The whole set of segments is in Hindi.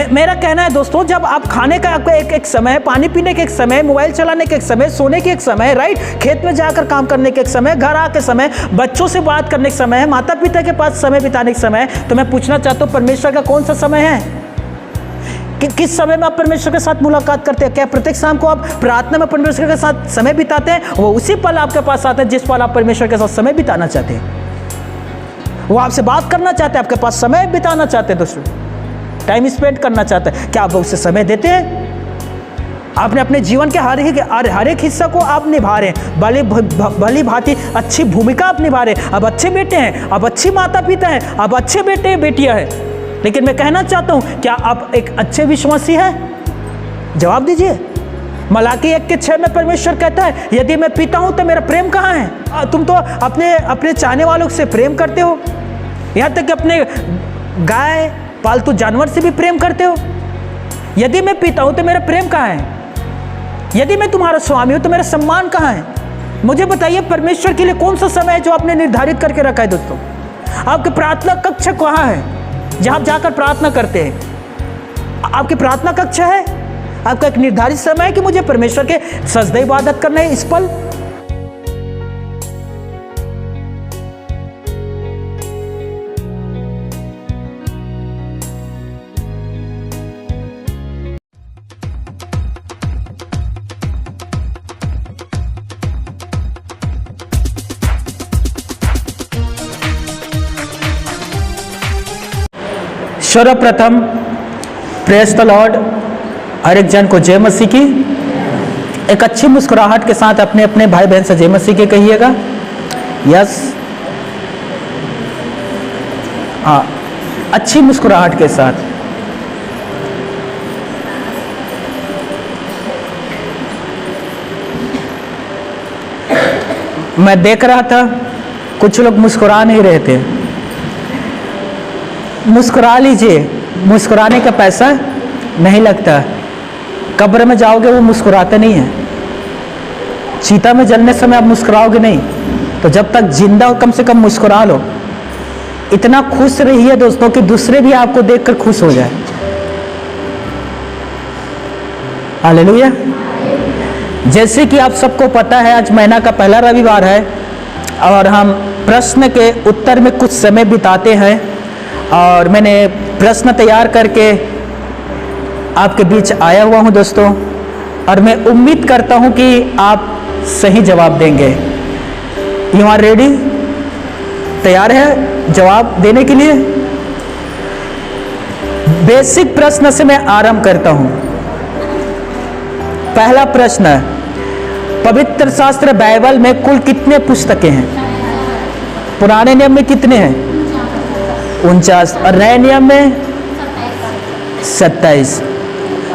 मेरा कहना है दोस्तों, जब आप खाने का आपका एक समय, पानी पीने के एक समय, मोबाइल चलाने के एक समय, सोने के एक समय, राइट, खेत में जाकर काम करने के एक समय, घर आके समय, बच्चों से बात करने के समय, माता पिता के पास समय बिताने के समय, तो मैं पूछना चाहता हूँ परमेश्वर का कौन सा समय है? किस समय में आप परमेश्वर के साथ मुलाकात करते हैं? क्या प्रत्येक शाम को आप प्रार्थना में परमेश्वर के साथ समय बिताते हैं? वो उसी पल आपके पास आता है जिस पल आप परमेश्वर के साथ समय बिताना चाहते हैं। वो आपसे बात करना चाहते हैं, आपके पास समय बिताना चाहते हैं, दोस्तों टाइम स्पेंड करना चाहते हैं। क्या आप उससे समय देते हैं? आपने अपने जीवन के हर एक हिस्सा को आप निभा रहे हैं, भली भांति अच्छी भूमिका आप निभा रहे हैं। अब अच्छे बेटे हैं, अब अच्छी माता पिता हैं, अब अच्छे बेटे बेटियां हैं। लेकिन मैं कहना चाहता हूं, क्या आप एक अच्छे विश्वासी हैं? जवाब दीजिए। मलाकी 1:6 में परमेश्वर कहता है, यदि मैं पीता हूं तो मेरा प्रेम कहाँ है? तुम तो अपने चाहने वालों से प्रेम करते हो, यहाँ तक कि अपने गाय पालतू जानवर से भी प्रेम करते हो। यदि मैं पीता हूं तो मेरा प्रेम कहाँ है? यदि मैं तुम्हारा स्वामी हूं तो मेरा सम्मान कहाँ है? मुझे बताइए, परमेश्वर के लिए कौन सा समय है जो आपने निर्धारित करके रखा है? दोस्तों, आपके प्रार्थना कक्ष कहाँ है जहाँ आप जाकर प्रार्थना करते हैं? आपकी प्रार्थना कक्ष है? आपका एक निर्धारित समय है कि मुझे परमेश्वर के सजदे इबादत करना है इस पल? सर्वप्रथम प्रेज द लॉर्ड, हर एक जन को जय मसीह की। एक अच्छी मुस्कुराहट के साथ अपने अपने भाई बहन से जय मसीह के कहिएगा। यस, हाँ, अच्छी मुस्कुराहट के साथ। मैं देख रहा था कुछ लोग मुस्कुरा नहीं रहे थे। मुस्कुरा लीजिए, मुस्कुराने का पैसा नहीं लगता। कब्र में जाओगे वो मुस्कुराते नहीं हैं। चीता में जलने समय आप मुस्कुराओगे नहीं, तो जब तक जिंदा हो कम से कम मुस्कुरा लो। इतना खुश रहिए दोस्तों कि दूसरे भी आपको देखकर खुश हो जाए। हालेलुया। जैसे कि आप सबको पता है, आज महीना का पहला रविवार है और हम प्रश्न के उत्तर में कुछ समय बिताते हैं। और मैंने प्रश्न तैयार करके आपके बीच आया हुआ हूं दोस्तों, और मैं उम्मीद करता हूं कि आप सही जवाब देंगे। You are ready? तैयार है जवाब देने के लिए? बेसिक प्रश्न से मैं आरंभ करता हूं। पहला प्रश्न, पवित्र शास्त्र बाइबल में कुल कितने पुस्तकें हैं? पुराने नियम में कितने हैं? 49, और नए नियम में 27।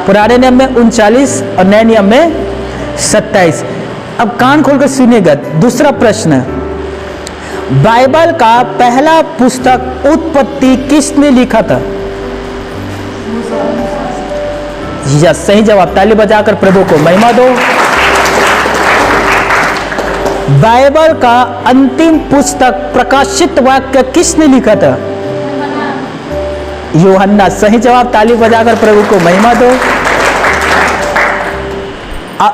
पुराने नियम में 39 और नए नियम में 27। अब कान खोलकर सुनिएगा। दूसरा प्रश्न, बाइबल का पहला पुस्तक उत्पत्ति किसने लिखा था? यस, सही जवाब। ताली बजाकर प्रभु को महिमा दो। बाइबल का अंतिम पुस्तक प्रकाशित वाक्य किसने लिखा था? यूहन्ना। सही जवाब। ताली बजाकर प्रभु को महिमा दो।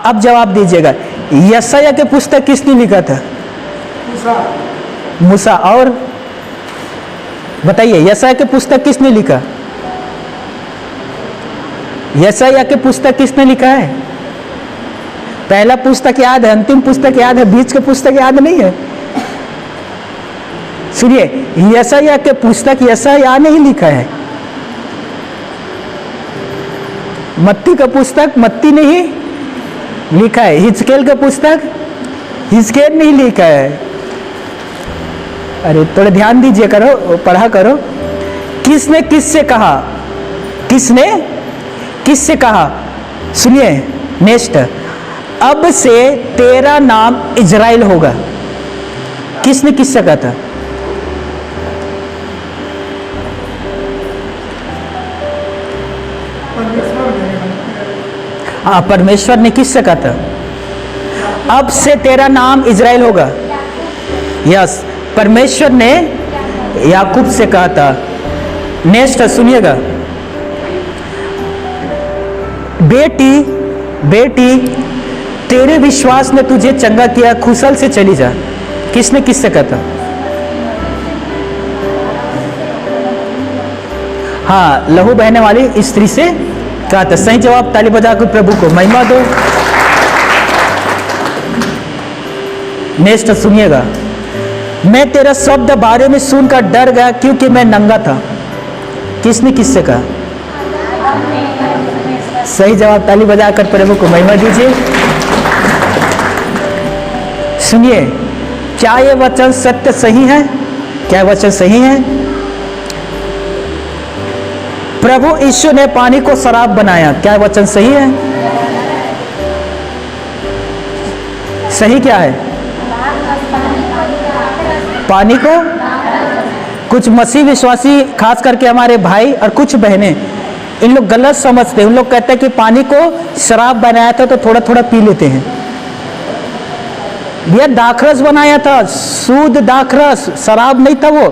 अब जवाब दीजिएगा, यशायाह के पुस्तक किसने लिखा था? मूसा। और बताइए, यशायाह के पुस्तक किसने लिखा? यशायाह के पुस्तक किसने लिखा है? पहला पुस्तक याद है, अंतिम पुस्तक याद है, बीच के पुस्तक याद नहीं है। सुनिए, यशायाह के पुस्तक यशायाह ने ही लिखा है। मत्ती का पुस्तक मत्ती ने ही लिखा है। हिजकेल का पुस्तक हिजकेल ने ही लिखा है। अरे थोड़ा ध्यान दीजिए करो, पढ़ा करो। किसने किससे कहा? किसने किससे कहा? सुनिए नेक्स्ट, अब से तेरा नाम इजराइल होगा। किसने किससे कहा था? हाँ, परमेश्वर ने किससे कहा था? अब से तेरा नाम इजराइल होगा। यस, परमेश्वर ने याकूब से कहा था। नेक्स्ट सुनिएगा, बेटी बेटी तेरे विश्वास ने तुझे चंगा किया, खुशल से चली जा। किसने किससे कहता? हाँ, लहू बहने वाली स्त्री से कहा था। सही जवाब, ताली बजाकर प्रभु को महिमा दो। नेक्स्ट सुनिएगा, मैं तेरा शब्द बारे में सुनकर डर गया क्योंकि मैं नंगा था। किसने किससे कहा? सही जवाब, ताली बजाकर प्रभु को महिमा दीजिए। सुनिए, क्या ये वचन सत्य सही है? क्या वचन सही है? प्रभु यीशु ने पानी को शराब बनाया, क्या वचन सही है? सही क्या है? पानी को, कुछ मसीह विश्वासी खास करके हमारे भाई और कुछ बहनें इन लोग गलत समझते हैं। उन लोग कहते हैं कि पानी को शराब बनाया था तो थोड़ा थोड़ा पी लेते हैं। भैया दाखरस बनाया था, शुद्ध दाखरस, शराब नहीं था वो।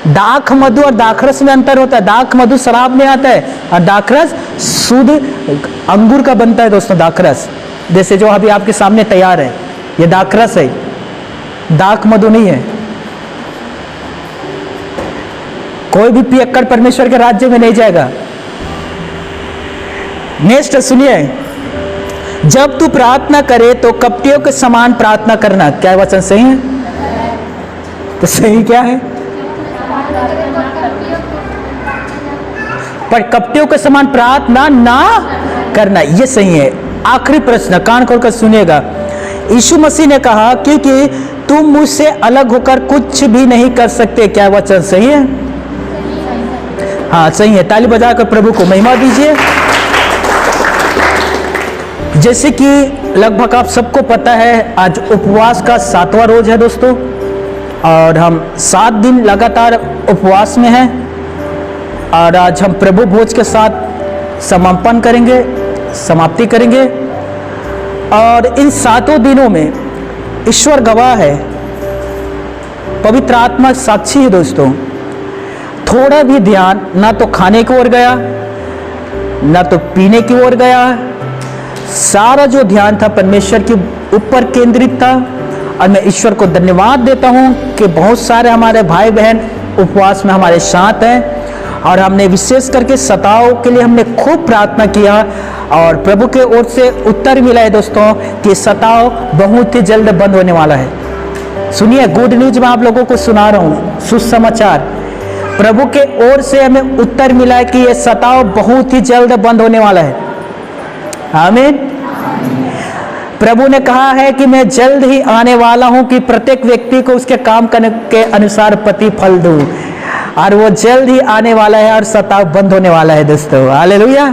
दाख मधु और दाखरस में अंतर होता है। दाख मधु शराब में आता है और दाखरस शुद्ध अंगूर का बनता है दोस्तों। दाखरस जैसे जो अभी आपके सामने तैयार है, ये दाखरस है, दाख मधु नहीं है। कोई भी पियक्कड़ परमेश्वर के राज्य में नहीं जाएगा। नेक्स्ट सुनिए, जब तू प्रार्थना करे तो कपटियों के समान प्रार्थना करना, क्या वचन सही है? तो सही क्या है? पर कपटियों के समान प्रार्थना ना करना, ये सही है। आखिरी प्रश्न, कान खोलकर सुनिएगा। यीशु मसीह ने कहा क्योंकि तुम मुझसे अलग होकर कुछ भी नहीं कर सकते, क्या वचन सही है? हाँ सही है, ताली बजाकर प्रभु को महिमा दीजिए। जैसे कि लगभग आप सबको पता है, आज उपवास का 7वां रोज है दोस्तों, और हम 7 दिन लगातार उपवास में हैं। और आज हम प्रभु भोज के साथ समापन करेंगे, समाप्ति करेंगे। और इन 7 दिनों में ईश्वर गवाह है, पवित्र आत्मा साक्षी है दोस्तों। थोड़ा भी ध्यान ना तो खाने की ओर गया, ना तो पीने की ओर गया। सारा जो ध्यान था परमेश्वर के ऊपर केंद्रित था। और मैं ईश्वर को धन्यवाद देता हूं कि बहुत सारे हमारे भाई बहन उपवास में हमारे साथ हैं। और हमने विशेष करके सताव के लिए हमने खूब प्रार्थना किया और प्रभु के ओर से उत्तर मिला है दोस्तों कि सताव बहुत ही जल्द बंद होने वाला है। सुनिए, गुड न्यूज मैं आप लोगों को सुना रहा हूं, सुसमाचार। प्रभु के ओर से हमें उत्तर मिला है कि यह सताव बहुत ही जल्द बंद होने वाला है। आमीन। प्रभु ने कहा है कि मैं जल्द ही आने वाला हूं कि प्रत्येक व्यक्ति को उसके काम करने के अनुसार प्रतिफल दूं। और वो जल्द ही आने वाला है और सताव बंद होने वाला है दोस्तों। हालेलुया।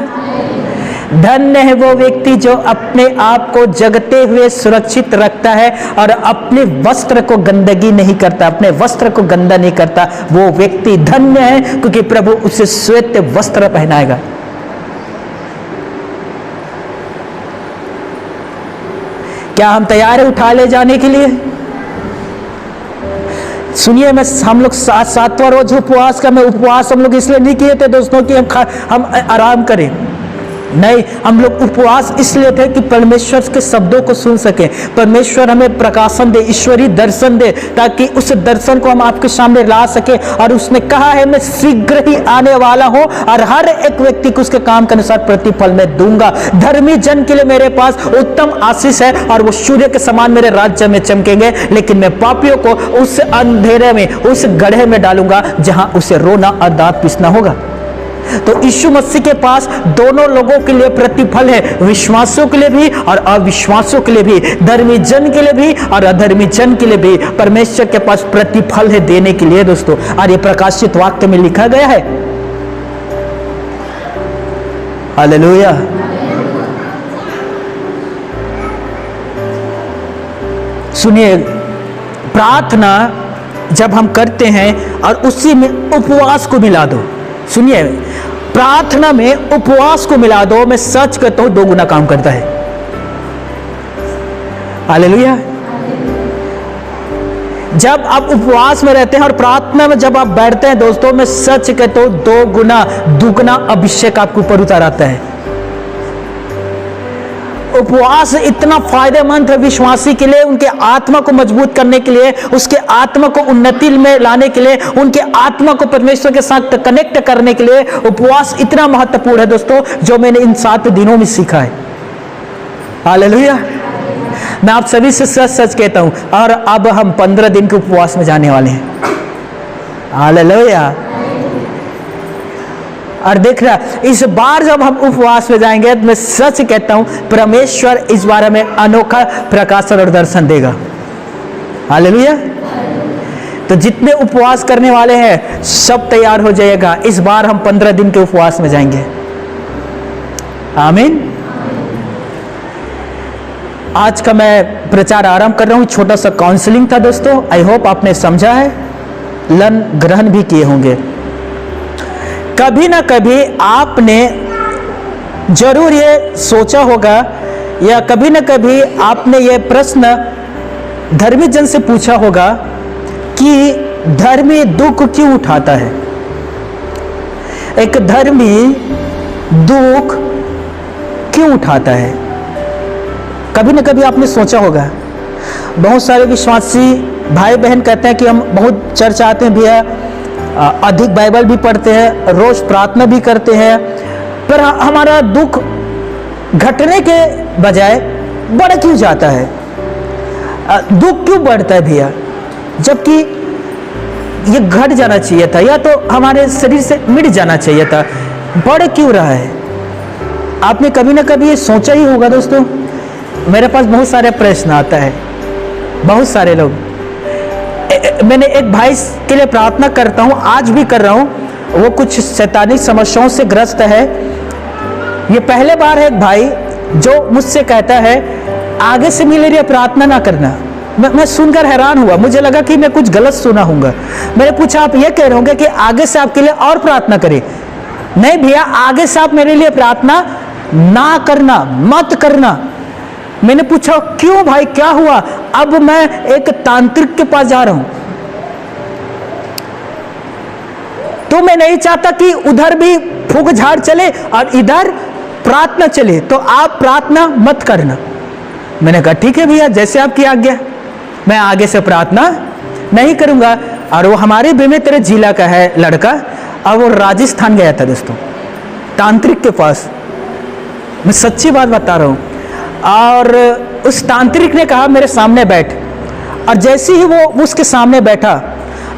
धन्य है वो व्यक्ति जो अपने आप को जगते हुए सुरक्षित रखता है और अपने वस्त्र को गंदगी नहीं करता, अपने वस्त्र को गंदा नहीं करता। वो व्यक्ति धन्य है क्योंकि प्रभु उसे श्वेत वस्त्र पहनाएगा। क्या हम तैयार है उठा ले जाने के लिए? सुनिए, हम लोग 7वां रोज उपवास का, मैं उपवास हम लोग इसलिए नहीं किए थे दोस्तों कि हम आराम करें, नहीं, हम लोग उपवास इसलिए थे कि परमेश्वर के शब्दों को सुन सके। परमेश्वर हमें प्रकाशन दे, ईश्वरीय दर्शन दे, ताकि उस दर्शन को हम आपके सामने ला सके। और उसने कहा है मैं शीघ्र ही आने वाला हूं और हर एक व्यक्ति को उसके काम के अनुसार प्रतिफल मैं दूंगा। धर्मी जन के लिए मेरे पास उत्तम आशीष है और वो सूर्य के समान मेरे राज्य में चमकेंगे। लेकिन मैं पापियों को उस अंधेरे में, उस गड्ढे में डालूंगा जहां उसे रोना और दांत पीसना होगा। तो यीशु मसीह के पास दोनों लोगों के लिए प्रतिफल है, विश्वासियों के लिए भी और अविश्वासियों के लिए भी, धर्मी जन के लिए भी और अधर्मी जन के लिए भी। परमेश्वर के पास प्रतिफल है देने के लिए दोस्तों। और ये प्रकाशित वाक्य में लिखा गया है। हालेलुया। सुनिए, प्रार्थना जब हम करते हैं और उसी में उपवास को मिला दो, सुनिए, प्रार्थना में उपवास को मिला दो, मैं सच कहता हूं 2 गुना काम करता है। हालेलुया। जब आप उपवास में रहते हैं और प्रार्थना में जब आप बैठते हैं दोस्तों, मैं सच कहता हूं 2 गुना दुगना अभिषेक आपके ऊपर उतर आता है। उपवास इतना फायदेमंद है विश्वासी के लिए, उनके आत्मा को मजबूत करने के लिए, उसके आत्मा को उन्नति में लाने के लिए, उनके आत्मा को परमेश्वर के साथ कनेक्ट करने के लिए उपवास इतना महत्वपूर्ण है दोस्तों, जो मैंने इन 7 दिनों में सीखा है। हालेलुया। मैं आप सभी से सच सच कहता हूं, और अब हम 15 दिन के उपवास में जाने वाले हैं। हालेलुया। और देख रहा, इस बार जब हम उपवास में जाएंगे तो मैं सच कहता हूं परमेश्वर इस बार हमें अनोखा प्रकाशन और दर्शन देगा। हालेलुया। तो जितने उपवास करने वाले हैं सब तैयार हो जाएगा, इस बार हम 15 दिन के उपवास में जाएंगे। आमीन। आज का मैं प्रचार आरंभ कर रहा हूं, छोटा सा काउंसलिंग था दोस्तों। आई होप आपने समझा है, लन ग्रहण भी किए होंगे। कभी ना कभी आपने जरूर ये सोचा होगा, या कभी ना कभी आपने ये प्रश्न धर्मी जन से पूछा होगा कि धर्मी दुख क्यों उठाता है। एक धर्मी दुख क्यों उठाता है, कभी ना कभी आपने सोचा होगा। बहुत सारे विश्वासी भाई बहन कहते हैं कि हम बहुत चर्च आते हैं भैया, अधिक बाइबल भी पढ़ते हैं, रोज प्रार्थना भी करते हैं, पर हमारा दुख घटने के बजाय बढ़ क्यों जाता है। दुख क्यों बढ़ता है भैया, जबकि ये घट जाना चाहिए था, या तो हमारे शरीर से मिट जाना चाहिए था, बढ़ क्यों रहा है। आपने कभी ना कभी ये सोचा ही होगा दोस्तों। मेरे पास बहुत सारे प्रश्न आता है, बहुत सारे लोग, मैंने एक भाई के लिए प्रार्थना करता हूं, आज भी कर रहा हूं, वो कुछ शैतानी समस्याओं से ग्रस्त है। ये पहले बार है एक भाई जो मुझसे कहता है आगे से मेरे लिए प्रार्थना ना करना। मैं सुनकर हैरान हुआ, मुझे लगा कि मैं कुछ गलत सुना होऊंगा। मैंने पूछा आप ये कह रहे होंगे कि आगे से आपके लिए और प्रार्थना करें। नहीं भैया, आगे से आप मेरे लिए प्रार्थना ना करना, मत करना। मैंने पूछा क्यों भाई, क्या हुआ। अब मैं एक तांत्रिक के पास जा रहा हूं, तो मैं नहीं चाहता कि उधर भी फूक झाड़ चले और इधर प्रार्थना चले, तो आप प्रार्थना मत करना। मैंने कहा ठीक है भैया, जैसे आपकी आज्ञा, मैं आगे से प्रार्थना नहीं करूंगा। और वो हमारे बेमेतरे जिला का है लड़का, और वो राजस्थान गया था दोस्तों, तांत्रिक के पास। मैं सच्ची बात बता रहा हूं। और उस तांत्रिक ने कहा मेरे सामने बैठ, और जैसे ही वो उसके सामने बैठा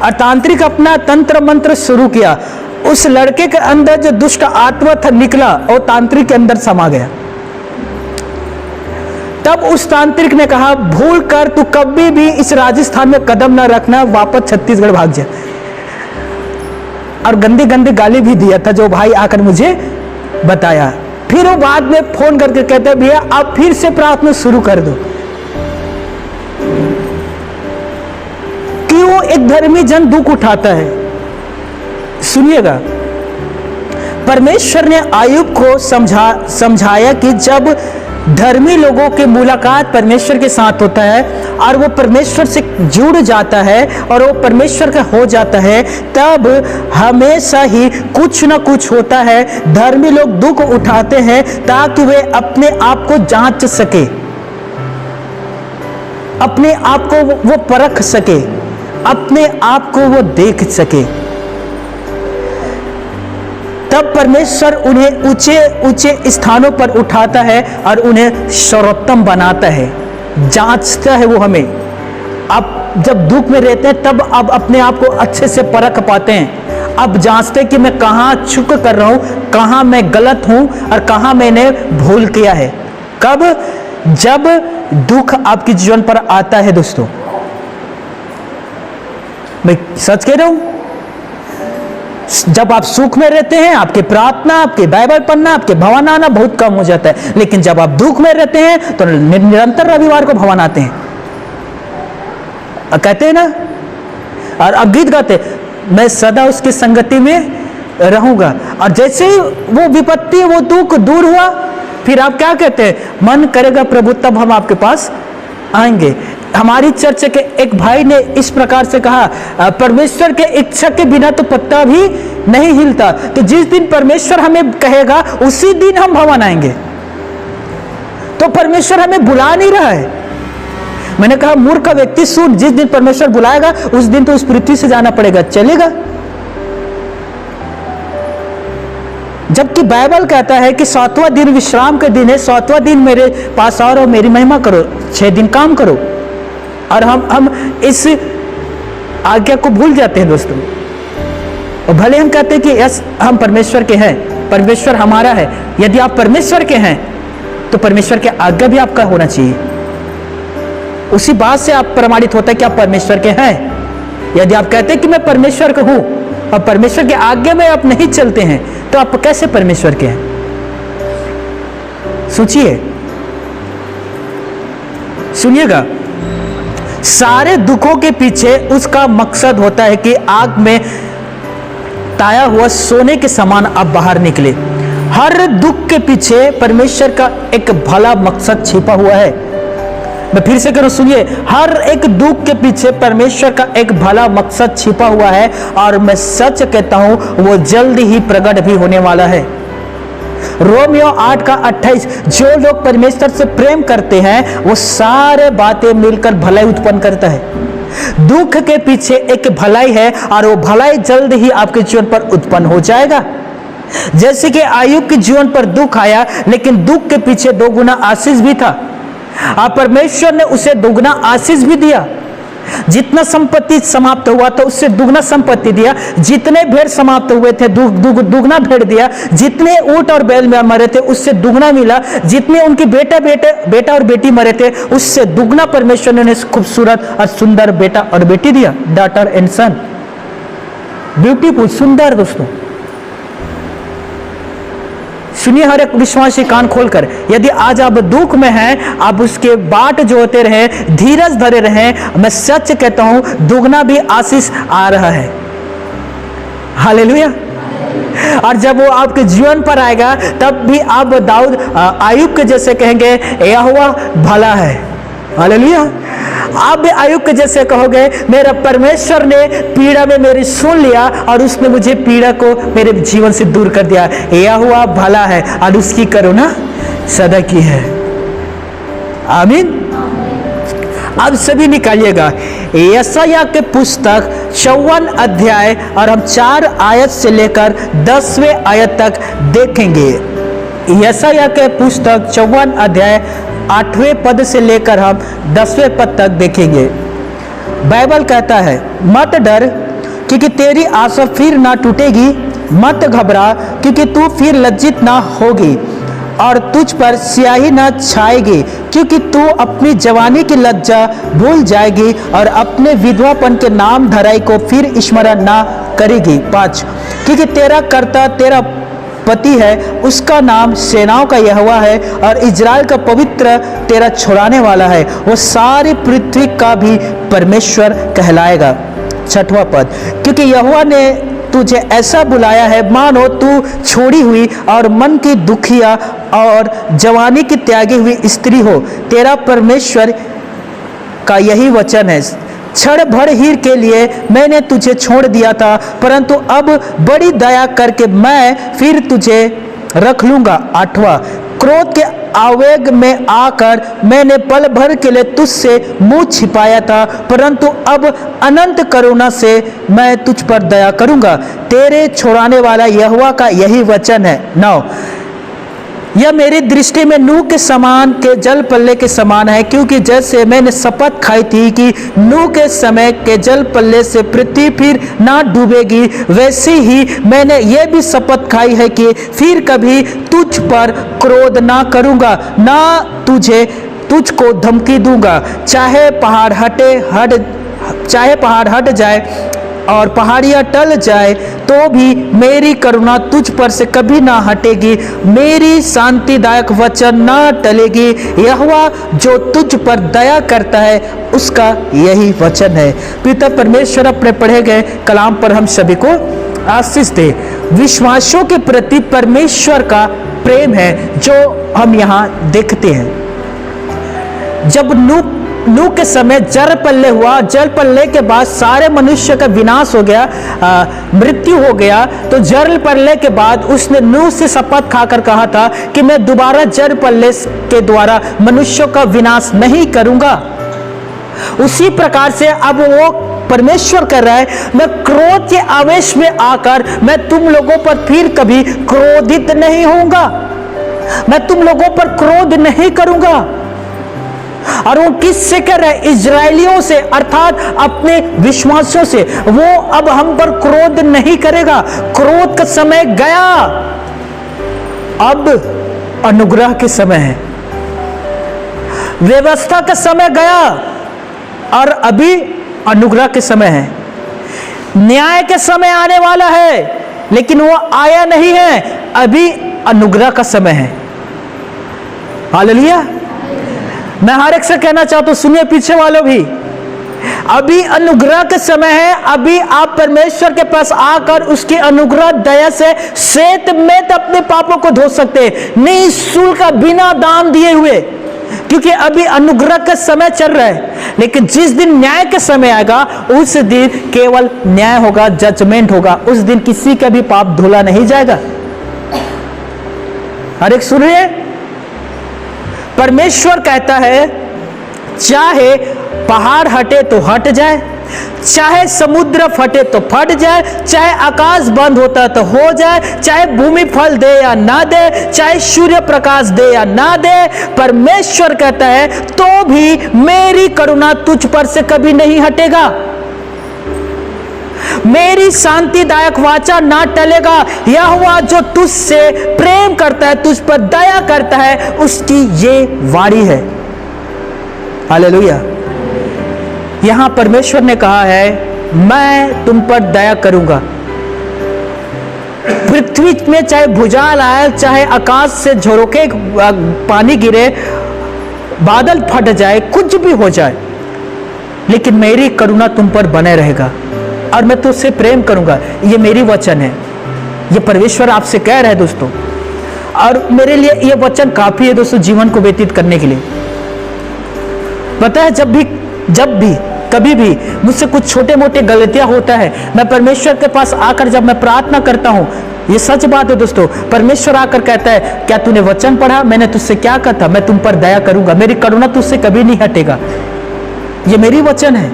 और तांत्रिक अपना तंत्र मंत्र शुरू किया, उस लड़के के अंदर जो दुष्ट आत्मा था निकला और तांत्रिक के अंदर समा गया। तब उस तांत्रिक ने कहा भूल कर तू कभी भी इस राजस्थान में कदम न रखना, वापस छत्तीसगढ़ भाग जा। और गंदी गंदी गाली भी दिया था, जो भाई आकर मुझे बताया। फिर वो बाद में फोन करके कहते भैया आप फिर से प्रार्थना शुरू कर दो। क्यों एक धर्मी जन दुख उठाता है, सुनिएगा। परमेश्वर ने आयुब को समझाया कि जब धर्मी लोगों की मुलाकात परमेश्वर के साथ होता है और वो परमेश्वर से जुड़ जाता है और वो परमेश्वर का हो जाता है, तब हमेशा ही कुछ ना कुछ होता है। धर्मी लोग दुख उठाते हैं ताकि वे अपने आप को जांच सके, अपने आप को वो परख सके, अपने आप को वो देख सके। तब परमेश्वर उन्हें ऊंचे ऊंचे स्थानों पर उठाता है और उन्हें सर्वोत्तम बनाता है, जांचता है वो हमें। अब जब दुख में रहते हैं तब अब अपने आप को अच्छे से परख पाते हैं। अब जांचते हैं कि मैं कहाँ चूक कर रहा हूँ, कहाँ मैं गलत हूँ और कहाँ मैंने भूल किया है। कब? जब दुख आपके जीवन पर आता है दोस्तों। मैं सच कह रहा हूँ, जब आप सुख में रहते हैं आपकी प्रार्थना, आपके बाइबल पढ़ना, आपके भवन आना बहुत कम हो जाता है। लेकिन जब आप दुख में रहते हैं तो निरंतर रविवार को भवन आते हैं, कहते हैं ना। और अब गीत गाते, मैं सदा उसकी संगति में रहूंगा। और जैसे ही वो विपत्ति, वो दुख दूर हुआ, फिर आप क्या कहते हैं? मन करेगा प्रभु तब हम आपके पास आएंगे। हमारी चर्च के एक भाई ने इस प्रकार से कहा, परमेश्वर के इच्छा के बिना तो पत्ता भी नहीं हिलता। तो जिस दिन परमेश्वर हमें कहेगा उसी दिन हम भवन आएंगे। तो परमेश्वर हमें बुला नहीं रहा है। मैंने कहा मूर्ख व्यक्ति सुन, जिस दिन परमेश्वर बुलाएगा उस दिन तो उस पृथ्वी से जाना पड़ेगा, चलेगा। जबकि बाइबल कहता है कि 7वां दिन विश्राम का दिन है, 7वां दिन मेरे पास आओ और मेरी महिमा करो, 6 दिन काम करो। और हम इस आज्ञा को भूल जाते हैं दोस्तों। और भले हम कहते हैं कि यस हम परमेश्वर के हैं, परमेश्वर हमारा है। यदि आप परमेश्वर के हैं तो परमेश्वर के आज्ञा भी आपका होना चाहिए। उसी बात से आप प्रमाणित होता है कि आप परमेश्वर के हैं। यदि आप कहते हैं कि मैं परमेश्वर का हूं और परमेश्वर के आज्ञा में आप नहीं चलते हैं तो आप कैसे परमेश्वर के हैं? सोचिए, सुनिएगा, सारे दुखों के पीछे उसका मकसद होता है कि आग में ताया हुआ सोने के समान आप बाहर निकले। हर दुख के पीछे परमेश्वर का एक भला मकसद छिपा हुआ है। मैं फिर से करूं, सुनिए, हर एक दुख के पीछे परमेश्वर का एक भला मकसद छिपा हुआ है और मैं सच कहता हूं वो जल्द ही प्रकट भी होने वाला है। रोमियो 8:28, जो लोग परमेश्वर से प्रेम करते हैं वो सारे बातें मिलकर भलाई उत्पन्न करता है। दुख के पीछे एक भलाई है और वो भलाई जल्द ही आपके जीवन पर उत्पन्न हो जाएगा। जैसे कि आयुब के जीवन पर दुख आया, लेकिन दुख के पीछे 2 गुना आशीष भी था और परमेश्वर ने उसे दुगना आशीष भी दिया। जितना संपत्ति समाप्त हुआ था उससे दुगना संपत्ति दिया, जितने भेड़ समाप्त हुए थे दुगना भेड़ दिया, जितने ऊंट और बैल में मरे थे उससे दुगना मिला, जितने उनके बेटा और बेटी मरे थे उससे दुगना परमेश्वर ने खूबसूरत और सुंदर बेटा और बेटी दिया। डॉटर एंड सन, ब्यूटीफुल, सुंदर। दोस्तों सुनिए, हर एक विश्वासी कान खोलकर, यदि आज आप दुख में हैं, आप उसके बाट जोते रहें, धीरज धरे रहें। मैं सच कहता हूं दुगना भी आशीष आ रहा है। हालेलुया। और जब वो आपके जीवन पर आएगा तब भी आप दाऊद आयुब के जैसे कहेंगे यहोवा भला है। हालेलुया। आप भी आयुब के जैसे कहोगे मेरा परमेश्वर ने पीड़ा में मेरी सुन लिया और उसने मुझे पीड़ा को मेरे जीवन से दूर कर दिया। यहोवा भला है और उसकी करुणा सदा की है। आमीन। अब सभी निकालिएगा यशायाह के पुस्तक 54 अध्याय और हम 4 आयत से लेकर 10वें आयत तक देखेंगे। यशायाह के पुस्तक 54 अध्याय 8वें पद से लेकर हम 10वें पद तक देखेंगे। बाइबल कहता है, मत डर क्योंकि तेरी आशा फिर ना टूटेगी, मत घबरा क्योंकि तू फिर लज्जित ना होगी और तुझ पर स्याही ना छाएगी, क्योंकि तू अपनी जवानी की लज्जा भूल जाएगी और अपने विधवापन के नाम धराई को फिर स्मरण ना करेगी। 5, क्योंकि तेरा कर्ता तेरा पति है, उसका नाम सेनाओं का यहोवा है और इजराइल का पवित्र तेरा छुड़ाने वाला है, वो सारी पृथ्वी का भी परमेश्वर कहलाएगा। 6वां पद, क्योंकि यहोवा ने तुझे ऐसा बुलाया है मानो तू छोड़ी हुई और मन की दुखिया और जवानी की त्यागी हुई स्त्री हो। तेरा परमेश्वर का यही वचन है, क्षण भर ही के लिए मैंने तुझे छोड़ दिया था, परंतु अब बड़ी दया करके मैं फिर तुझे रख लूंगा। 8वां, क्रोध के आवेग में आकर मैंने पल भर के लिए तुझसे मुंह छिपाया था, परंतु अब अनंत करुणा से मैं तुझ पर दया करूंगा। तेरे छुड़ाने वाला यहोवा का यही वचन है। 9, यह मेरी दृष्टि में नूह के समान के जल पल्ले के समान है, क्योंकि जैसे मैंने शपथ खाई थी कि नूह के समय के जल पल्ले से पृथ्वी फिर ना डूबेगी, वैसे ही मैंने यह भी शपथ खाई है कि फिर कभी तुझ पर क्रोध ना करूंगा, ना तुझको धमकी दूंगा। चाहे पहाड़ हट जाए और पहाड़ियाँ टल जाए तो भी मेरी करुणा तुझ पर से कभी ना हटेगी, मेरी शांतिदायक वचन ना टलेगी। यहोवा जो तुझ पर दया करता है उसका यही वचन है। पिता परमेश्वर अपने पढ़े गए कलाम पर हम सभी को आशीष दे। विश्वासियों के प्रति परमेश्वर का प्रेम है जो हम यहाँ देखते हैं। जब नूह नूह के समय जल प्रलय हुआ, जल प्रलय के बाद सारे मनुष्य का विनाश हो गया, मृत्यु हो गया। तो जल प्रलय के बाद उसने नूह से शपथ खाकर कहा था कि मैं दोबारा जल प्रलय के द्वारा मनुष्यों का विनाश नहीं करूंगा। उसी प्रकार से अब वो परमेश्वर कर रहा है, मैं क्रोध के आवेश में आकर मैं तुम लोगों पर फिर कभी क्रोधित नहीं होऊंगा, मैं तुम लोगों पर क्रोध नहीं करूंगा। और वो किससे कर रहा है? इजरायलियों से, अर्थात अपने विश्वासियों से। वो अब हम पर क्रोध नहीं करेगा। क्रोध का समय गया, अब अनुग्रह के समय है। व्यवस्था का समय गया और अभी अनुग्रह के समय है। न्याय के समय आने वाला है, लेकिन वो आया नहीं है, अभी अनुग्रह का समय है। हालेलुया। मैं हर एक से कहना चाहता हूं, सुनिए पीछे वालों भी, अभी अनुग्रह के समय है। अभी आप परमेश्वर के पास आकर उसकी अनुग्रह दया से श्वेत में अपने पापों को धो सकते हैं, निःशुल्क का, बिना दाम दिए हुए, क्योंकि अभी अनुग्रह का समय चल रहा है। लेकिन जिस दिन न्याय का समय आएगा, उस दिन केवल न्याय होगा, जजमेंट होगा। उस दिन किसी का भी पाप धुला नहीं जाएगा। हर एक सुन रहे हैं? परमेश्वर कहता है, चाहे पहाड़ हटे तो हट जाए, चाहे समुद्र फटे तो फट जाए, चाहे आकाश बंद होता तो हो जाए, चाहे भूमि फल दे या ना दे, चाहे सूर्य प्रकाश दे या ना दे, परमेश्वर कहता है तो भी मेरी करुणा तुझ पर से कभी नहीं हटेगा, मेरी शांतिदायक वाचा ना टलेगा। यहोवा जो तुझसे प्रेम करता है, तुझ पर दया करता है, उसकी ये वाणी है। हालेलुया। यहां परमेश्वर ने कहा है, मैं तुम पर दया करूंगा। पृथ्वी में चाहे भूचाल आए, चाहे आकाश से झरोके पानी गिरे, बादल फट जाए, कुछ भी हो जाए, लेकिन मेरी करुणा तुम पर बने रहेगा और मैं तुझसे प्रेम करूंगा। ये मेरी वचन है, ये परमेश्वर आपसे कह रहा है दोस्तों। और मेरे लिए ये वचन काफी है दोस्तों, जीवन को व्यतीत करने के लिए। पता है, जब भी कभी भी मुझसे कुछ छोटे मोटे गलतियां होता है, मैं परमेश्वर के पास आकर जब मैं प्रार्थना करता हूं, ये सच बात है दोस्तों, परमेश्वर आकर कहता है, क्या तूने वचन पढ़ा? मैंने तुझसे क्या कहा था? मैं तुम पर दया करूंगा, मेरी करुणा तुझसे कभी नहीं हटेगा। ये मेरी वचन है।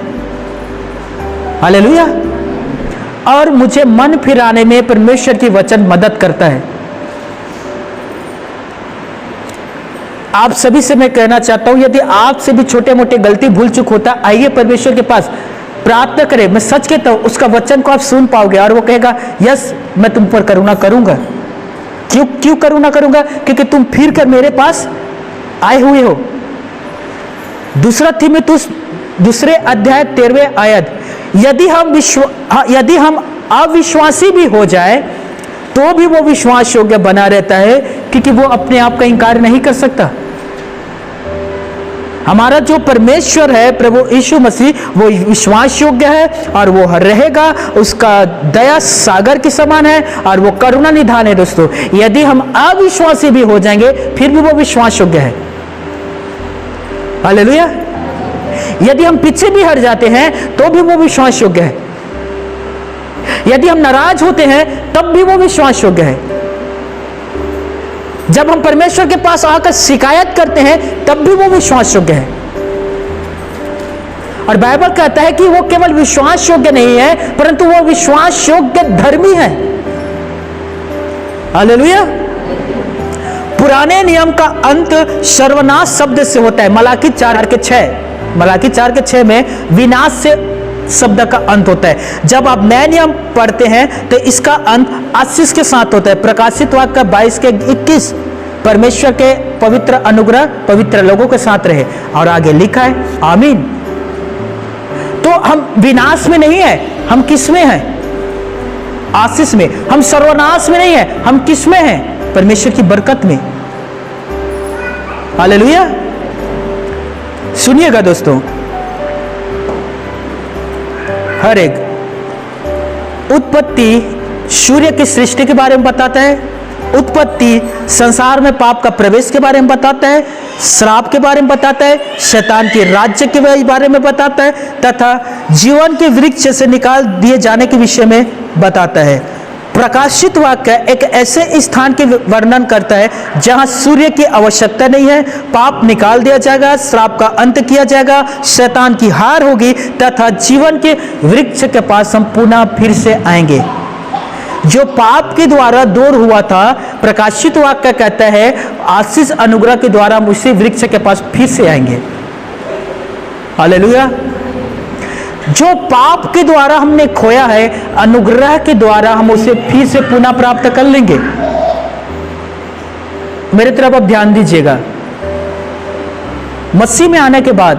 हालेलुया। और मुझे मन फिराने में परमेश्वर की वचन मदद करता है। आप सभी से मैं कहना चाहता हूं, यदि आपसे भी छोटे मोटे गलती भूल चूक होता, आइए परमेश्वर के पास प्रार्थना करें। मैं सच कहता हूं, उसका वचन को आप सुन पाओगे और वो कहेगा, यस मैं तुम पर करुणा करूंगा। क्यों करुणा करूंगा? क्योंकि तुम फिर कर मेरे पास आए हुए हो। दूसरा तीमुथियुस दूसरे अध्याय 13वें आयत, यदि हम अविश्वासी भी हो जाए तो भी वो विश्वास योग्य बना रहता है, क्योंकि वो अपने आप का इंकार नहीं कर सकता। हमारा जो परमेश्वर है, प्रभु यीशु मसीह, वो विश्वास योग्य है और वो रहेगा। उसका दया सागर के समान है और वो करुणा निधान है दोस्तों। यदि हम अविश्वासी भी हो जाएंगे, फिर भी वो विश्वास योग्य है। हालेलुया। यदि हम पीछे भी हट जाते हैं तो भी वो विश्वास योग्य है। यदि हम नाराज होते हैं तब भी वो विश्वास योग्य है। जब हम परमेश्वर के पास आकर शिकायत करते हैं तब भी वो विश्वास योग्य है। और बाइबल कहता है कि वो केवल विश्वास योग्य नहीं है, परंतु वो विश्वास योग्य धर्मी है। हालेलुया। पुराने नियम का अंत सर्वनाश शब्द से होता है। मलाकी 4:6 में विनाश से शब्द का अंत होता है। जब आप नए नियम पढ़ते हैं तो इसका अंत आशीष के साथ होता है। प्रकाशित वाक्य का 22:21, परमेश्वर के पवित्र अनुग्रह पवित्र लोगों के साथ रहे। और आगे लिखा है आमीन। तो हम विनाश में नहीं है, हम किस में हैं? आशीष में। हम सर्वनाश में नहीं है, हम किस में हैं? परमेश्वर की बरकत में। हालेलुया। सुनिएगा दोस्तों, हर एक उत्पत्ति सूर्य की सृष्टि के बारे में बताता है। उत्पत्ति संसार में पाप का प्रवेश के बारे में बताता है। श्राप के बारे में बताता है, शैतान के राज्य के बारे में बताता है, तथा जीवन के वृक्ष से निकाल दिए जाने के विषय में बताता है। प्रकाशित वाक्य एक ऐसे स्थान के वर्णन करता है जहां सूर्य की आवश्यकता नहीं है, पाप निकाल दिया जाएगा, श्राप का अंत किया जाएगा, शैतान की हार होगी, तथा जीवन के वृक्ष के पास हम पुनः फिर से आएंगे। जो पाप के द्वारा दूर हुआ था, प्रकाशित वाक्य कहता है आशीष अनुग्रह के द्वारा हम उसी वृक्ष के पास फिर से आएंगे। हालेलुया। जो पाप के द्वारा हमने खोया है, अनुग्रह के द्वारा हम उसे फिर से पुनः प्राप्त कर लेंगे। मेरी तरफ अब ध्यान दीजिएगा। मसीह में आने के बाद,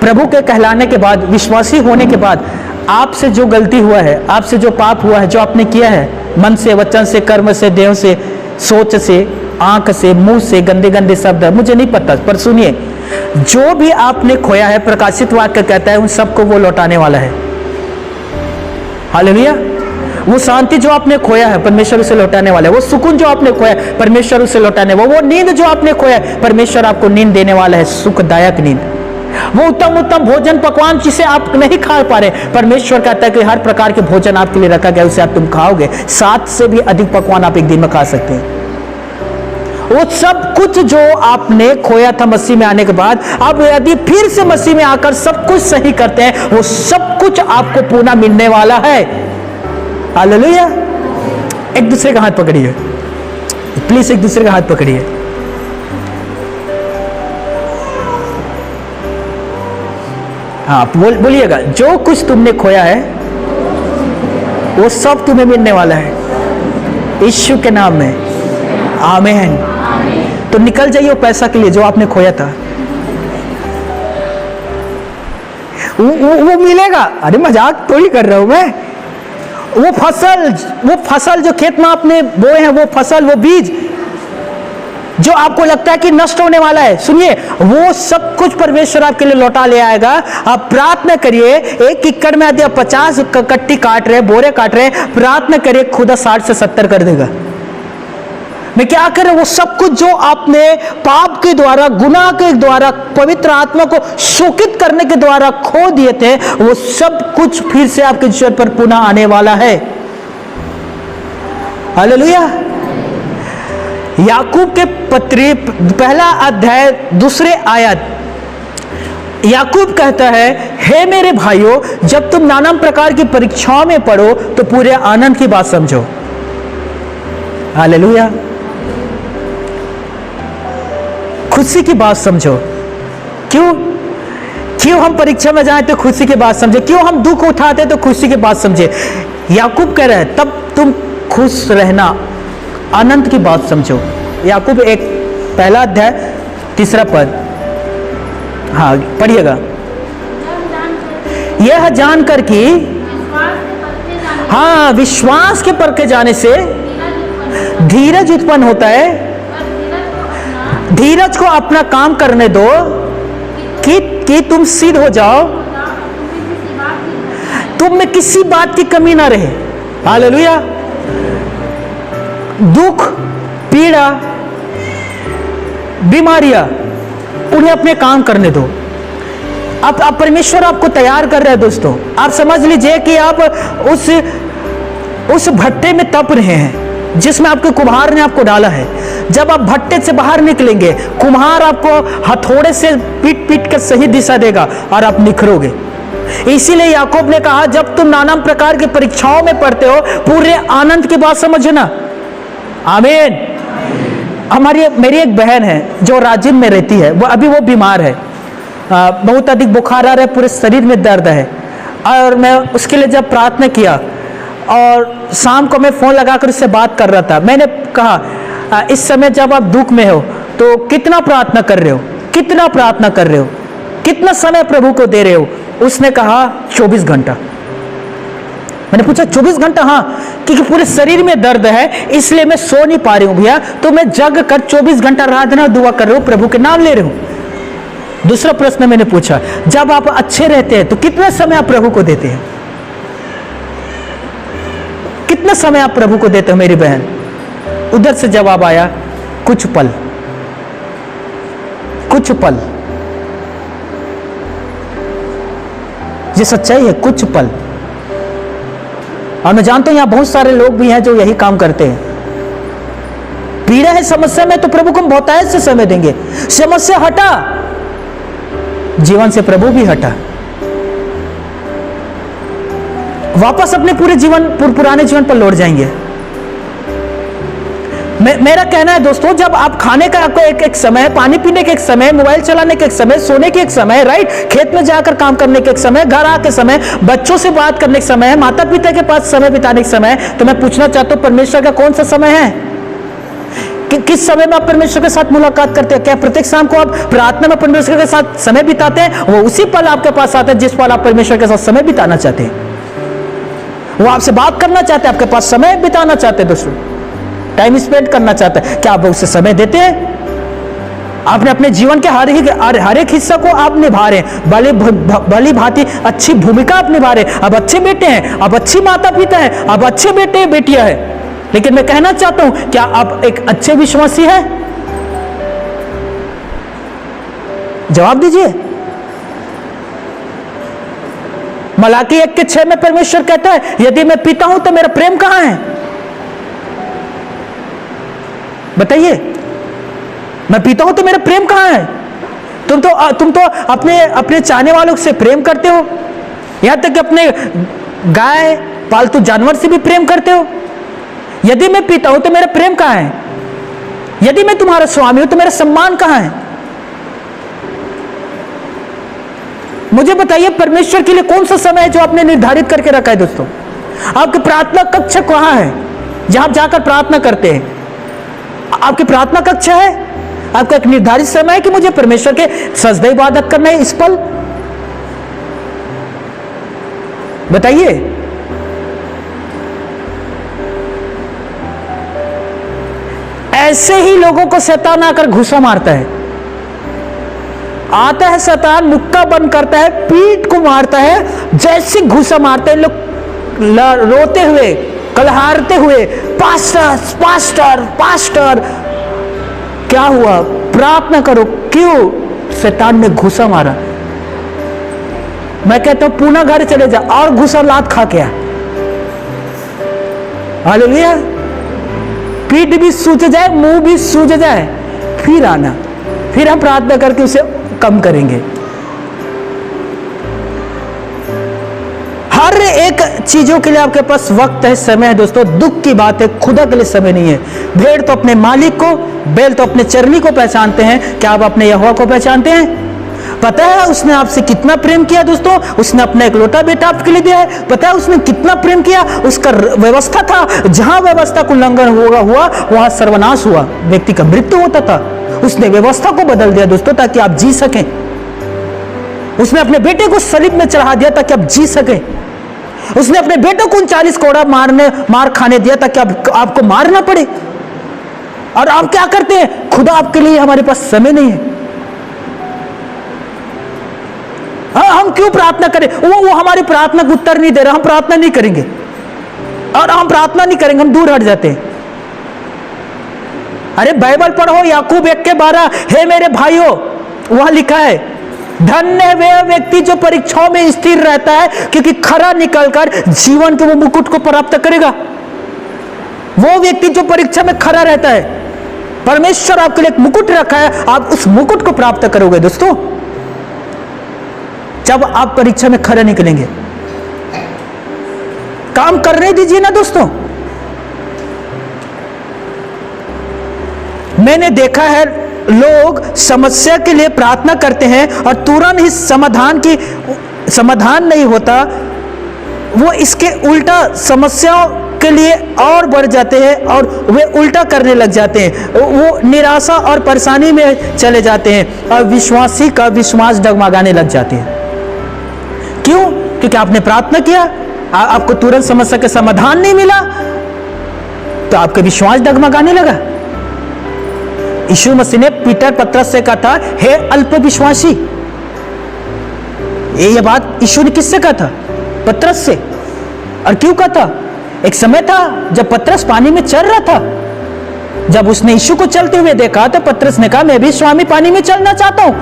प्रभु के कहलाने के बाद, विश्वासी होने के बाद आपसे जो गलती हुआ है, आपसे जो पाप हुआ है, जो आपने किया है मन से, वचन से, कर्म से, देह से, सोच से, आंख से, मुंह से, गंदे गंदे शब्द, मुझे नहीं पता, पर सुनिए, जो भी आपने खोया है, प्रकाशित वाक्य कहता है उन सबको वो लौटाने वाला है। हालेलुया। वो शांति जो आपने खोया है, परमेश्वर उसे लौटाने वाला है। वो सुकून जो आपने खोया है, परमेश्वर उसे लौटाने वाला है। वो नींद जो आपने खोया है, परमेश्वर आपको नींद देने वाला है, सुखदायक नींद। वो उत्तम उत्तम भोजन पकवान जिसे आप नहीं खा पा रहे, परमेश्वर कहता है कि हर प्रकार के भोजन आपके लिए रखा गया, उसे आप तुम खाओगे। 7 से भी अधिक पकवान आप एक दिन में खा सकते हैं। वो सब कुछ जो आपने खोया था मसीह में आने के बाद, अब यदि फिर से मसीह में आकर सब कुछ सही करते हैं, वो सब कुछ आपको पुनः मिलने वाला है। हालेलुया। एक दूसरे का हाथ पकड़िए, प्लीज एक दूसरे का हाथ पकड़िए। हाँ, बोलिएगा, जो कुछ तुमने खोया है वो सब तुम्हें मिलने वाला है, यीशु के नाम में। आमीन। तो निकल जाइए वो पैसा के लिए जो आपने खोया था, वो मिलेगा। अरे मजाक तो ही कर रहा हूं मैं। वो फसल जो खेत में आपने बोए हैं, वो फसल, वो बीज जो आपको लगता है कि नष्ट होने वाला है, सुनिए, वो सब कुछ परमेश्वर आपके लिए लौटा ले आएगा। आप प्रार्थना करिए। 1 एकड़ में यदि आप 50 कट्टी काट रहे, बोरे काट रहे, प्रार्थना करिए, खुदा 60 से 70 कर देगा। मैं क्या कर रहा हूं? वो सब कुछ जो आपने पाप के द्वारा, गुनाह के द्वारा, पवित्र आत्मा को शोकित करने के द्वारा खो दिए थे, वो सब कुछ फिर से आपके जीवन पर पुनः आने वाला है। हालेलुया। याकूब के पत्री 1 अध्याय 2 आयत, याकूब कहता है, हे मेरे भाइयों, जब तुम नाना प्रकार की परीक्षाओं में पढ़ो तो पूरे आनंद की बात समझो। हालेलुया। खुशी की बात समझो। क्यों हम परीक्षा में जाए तो खुशी की बात समझे, क्यों हम दुख उठाते तो खुशी की बात समझे। याकूब कह रहा है तब तुम खुश रहना, आनंद की बात समझो। याकूब 1 अध्याय 3 पद, हाँ पढ़िएगा। यह जानकर कि हाँ, विश्वास के परखे जाने से धीरज उत्पन्न होता है। धीरज को अपना काम करने दो कि तुम सिद्ध हो जाओ, तुम में किसी बात की कमी ना रहे। हालेलुया। दुख, पीड़ा, बीमारियां, उन्हें अपने काम करने दो। अब परमेश्वर आपको तैयार कर रहा है दोस्तों। आप समझ लीजिए कि आप उस भट्टे में तप रहे हैं जिसमें आपके कुम्हार ने आपको डाला है। जब आप भट्टे से बाहर निकलेंगे, कुम्हार आपको हथौड़े से पीट पीट कर सही दिशा देगा और आप निखरोगे। इसीलिए याकूब ने कहा, जब तुम नाना प्रकार की परीक्षाओं में पढ़ते हो, पूरे आनंद की बात समझना। आमीन। मेरी एक बहन है जो राजिम में रहती है, वो बीमार है, बहुत अधिक बुखार आ रहा है, पूरे शरीर में दर्द है। और मैं उसके लिए जब प्रार्थना किया और शाम को मैं फ़ोन लगाकर उससे बात कर रहा था, मैंने कहा, इस समय जब आप दुख में हो तो कितना प्रार्थना कर रहे हो, कितना प्रार्थना कर रहे हो, कितना समय प्रभु को दे रहे हो। उसने कहा 24 घंटा। मैंने पूछा 24 घंटा? हाँ, क्योंकि पूरे शरीर में दर्द है, इसलिए मैं सो नहीं पा रही हूँ भैया, तो मैं जग कर 24 घंटा आराधना दुआ कर रही हूँ, प्रभु के नाम ले रही हूँ। दूसरा प्रश्न मैंने पूछा, जब आप अच्छे रहते हैं तो कितना समय आप प्रभु को देते हैं? कितना समय आप प्रभु को देते हो मेरी बहन? उधर से जवाब आया, कुछ पल। कुछ पल, ये सच्चाई है, कुछ पल। और मैं जानता हूं यहां बहुत सारे लोग भी हैं जो यही काम करते हैं। पीड़ा है समस्या में तो प्रभु को हम बहुतायत से समय देंगे। समस्या हटा, जीवन से प्रभु भी हटा, वापस अपने पूरे जीवन पुराने जीवन पर लौट जाएंगे। मेरा कहना है दोस्तों, जब आप खाने का आपको एक समय, पानी पीने के एक समय, मोबाइल चलाने के एक समय, सोने के एक समय, राइट, खेत में जाकर काम करने के एक समय, घर आके समय, बच्चों से बात करने के समय, माता पिता के पास समय बिताने के समय, तो मैं पूछना चाहता हूं परमेश्वर का कौन सा समय है? किस समय में आप परमेश्वर के साथ मुलाकात करते हैं? क्या प्रत्येक शाम को आप प्रार्थना में परमेश्वर के साथ समय बिताते हैं? वो उसी पल आपके पास आता है जिस पल आप परमेश्वर के साथ समय बिताना चाहते हैं। वो आपसे बात करना चाहते हैं, आपके पास समय बिताना चाहते हैं दोस्तों, टाइम स्पेंड करना चाहते हैं। क्या आप उससे समय देते हैं? आपने अपने जीवन के हर एक हिस्सा को आप निभा रहे हैं, भली भांति अच्छी भूमिका आप निभा रहे हैं। अब अच्छे बेटे हैं, अब अच्छी माता पिता हैं, अब अच्छे बेटे बेटियां हैं। लेकिन मैं कहना चाहता हूं, क्या आप एक अच्छे विश्वासी हैं? जवाब दीजिए। मलाकी 1:6 में परमेश्वर कहता है, यदि मैं पीता हूं तो मेरा प्रेम कहां है? बताइए, मैं पीता हूं तो मेरा प्रेम कहां है? तुम तो अपने चाहने वालों से प्रेम करते हो, यहां तक कि अपने गाय पालतू जानवर से भी प्रेम करते हो। यदि मैं पीता हूं तो मेरा प्रेम कहां है? यदि मैं तुम्हारा स्वामी हूं तो मेरा सम्मान कहां है? मुझे बताइए, परमेश्वर के लिए कौन सा समय है जो आपने निर्धारित करके रखा है दोस्तों? आपकी प्रार्थना कक्ष कहां है जहां आप जाकर प्रार्थना करते हैं? आपकी प्रार्थना कक्ष है? आपका एक निर्धारित समय है कि मुझे परमेश्वर के सजदे इबादत करना है इस पल? बताइए। ऐसे ही लोगों को शैतान आकर घुसा मारता है। आता है शैतान, मुक्का बंद करता है, पीठ को मारता है, जैसे घुसा मारते हैं लोग रोते हुए, कलहारते हुए, पास्टर पास्टर पास्टर। क्या हुआ? प्रार्थना करो। क्यों? शैतान ने घुसा मारा। मैं कहता हूं पुनः घर चले जा और घुसा लात खा के आ। हालेलुया। पीठ भी सूज जाए, मुंह भी सूज जाए, फिर आना, फिर हम प्रार्थना करके उसे कम करेंगे। हर एक चीजों के लिए आपके पास वक्त है, समय है दोस्तों। दुख की बात है, खुदा के लिए समय नहीं है। भेड़ तो अपने मालिक को, बैल तो अपने चरनी को पहचानते हैं। क्या आप अपने यहोवा को पहचानते हैं? पता है उसने आपसे कितना प्रेम किया दोस्तों? उसने अपना इकलौता बेटा आपके लिए दिया है। पता है उसने कितना प्रेम किया? उसका व्यवस्था था, जहां व्यवस्था को उल्लंघन हुआ वहां सर्वनाश हुआ, व्यक्ति का मृत्यु होता था। उसने व्यवस्था को बदल दिया दोस्तों ताकि आप जी सकें। उसने अपने बेटे को सलीब में चढ़ा दिया ताकि आप जी सकें। उसने अपने बेटे को 39 कोड़ा मार खाने दिया ताकि आपको मारना पड़े। और आप क्या करते हैं? खुदा आपके लिए हमारे पास समय नहीं है। हम क्यों प्रार्थना करें? वो हमारी प्रार्थना को उत्तर नहीं दे रहा, हम प्रार्थना नहीं करेंगे। और हम प्रार्थना नहीं करेंगे, हम दूर हट जाते हैं। अरे बाइबल पढ़ो, याकूब 1:12, हे मेरे भाइयों, वहां लिखा है, धन्य है वह व्यक्ति जो परीक्षाओं में स्थिर रहता है, क्योंकि खरा निकलकर जीवन के वो मुकुट को प्राप्त करेगा। वो व्यक्ति जो परीक्षा में खरा रहता है, परमेश्वर आपके लिए एक मुकुट रखा है, आप उस मुकुट को प्राप्त करोगे दोस्तों जब आप परीक्षा में खरे निकलेंगे। काम करने दीजिए ना दोस्तों। मैंने देखा है लोग समस्या के लिए प्रार्थना करते हैं और तुरंत ही समाधान नहीं होता, वो इसके उल्टा समस्याओं के लिए और बढ़ जाते हैं और वे उल्टा करने लग जाते हैं। वो निराशा और परेशानी में चले जाते हैं और विश्वासी का विश्वास डगमगाने लग जाते हैं। क्यों? क्योंकि आपने प्रार्थना किया, आपको तुरंत समस्या का समाधान नहीं मिला, तो आपका विश्वास डगमगाने लगा। यीशु मसीह ने पीटर पतरस से कहा था, हे अल्प विश्वासी। ये बात यीशु ने किससे कहा था? पतरस से। और क्यों कहा था? एक समय था जब पतरस पानी में चल रहा था, जब उसने यीशु को चलते हुए देखा तो पतरस ने कहा मैं भी स्वामी पानी में चलना चाहता हूं।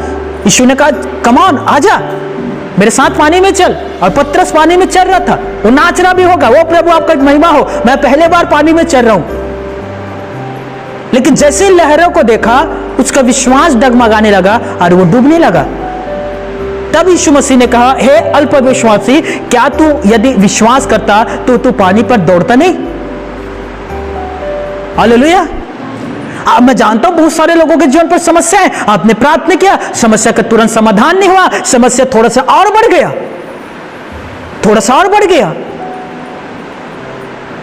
यीशु ने कहा कम ऑन, आजा मेरे साथ पानी में चल। और पतरस पानी में चल रहा था, वो नाच रहा भी होगा, वो प्रभु आपका महिमा हो, मैं पहले बार पानी में चल रहा हूं। लेकिन जैसे ही लहरों को देखा उसका विश्वास डगमगाने लगा और वो डूबने लगा। तब यीशु मसीह ने कहा, हे अल्पविश्वासी, क्या तू यदि विश्वास करता तो तू पानी पर दौड़ता नहीं? हालेलुया। अब मैं जानता हूं बहुत सारे लोगों के जीवन पर समस्या है, आपने प्रार्थना किया, समस्या का तुरंत समाधान नहीं हुआ, समस्या थोड़ा सा और बढ़ गया, थोड़ा सा और बढ़ गया।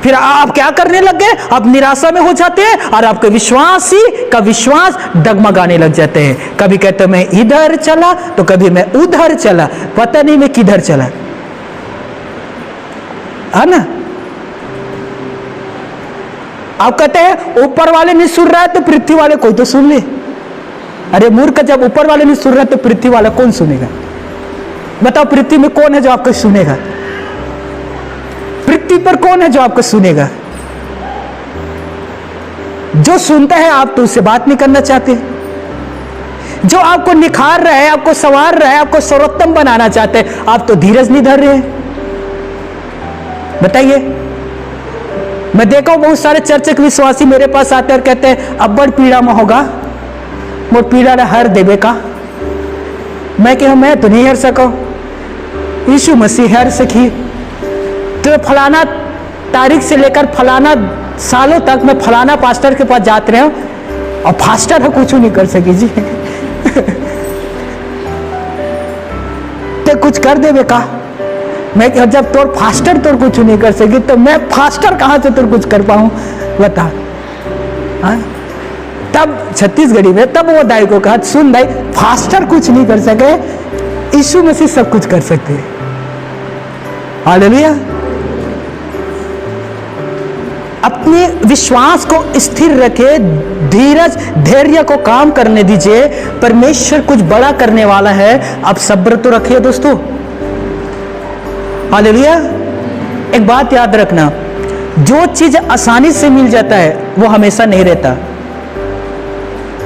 फिर आप क्या करने लग गए? आप निराशा में हो जाते हैं और आपके विश्वासी का विश्वास डगमगाने लग जाते हैं। कभी कहते मैं इधर चला तो कभी मैं उधर चला, पता नहीं मैं किधर चला, है ना। आप कहते हैं ऊपर वाले नहीं सुन रहा है तो पृथ्वी वाले कोई तो सुन ले। अरे मूर्ख, जब ऊपर वाले नहीं सुन रहे तो पृथ्वी वाला कौन सुनेगा? बताओ पृथ्वी में कौन है जो आपको सुनेगा? पृथ्वी पर कौन है जो आपको सुनेगा? जो सुनता है आप तो उससे बात नहीं करना चाहते, जो आपको निखार रहा है, आपको संवार रहा है, आपको सर्वोत्तम बनाना चाहते हैं, आप तो धीरज नहीं धर रहे हैं। बताइए, मैं देखा हूं बहुत सारे चर्च के विश्वासी मेरे पास आते हैं और कहते हैं अब बड़ पीड़ा में होगा, वो पीड़ा हर देवे का। मैं कहूं मैं तो नहीं हर सको, यीशु मसीह हर सकी। तो फलाना तारीख से लेकर फलाना सालों तक मैं फलाना पास्टर के पास जाते रहे और फास्टर है कुछ नहीं कर सकी जी। तो कुछ कर देवे का। मैं जब तोर फास्टर तोर कुछ नहीं कर सकी तो मैं फास्टर कहां से तोर कुछ कर पाऊं, बता। हाँ? तब छत्तीसगढ़ी में तब वो दाई को कहा, सुन दाई, फास्टर कुछ नहीं कर सके, यीशु मसीह सब कुछ कर सकते हैं। हालेलुया। अपने विश्वास को स्थिर रखे, धीरज धैर्य को काम करने दीजिए, परमेश्वर कुछ बड़ा करने वाला है। अब सब्र तो रखिए दोस्तों। हालेलुया। एक बात याद रखना, जो चीज आसानी से मिल जाता है वो हमेशा नहीं रहता।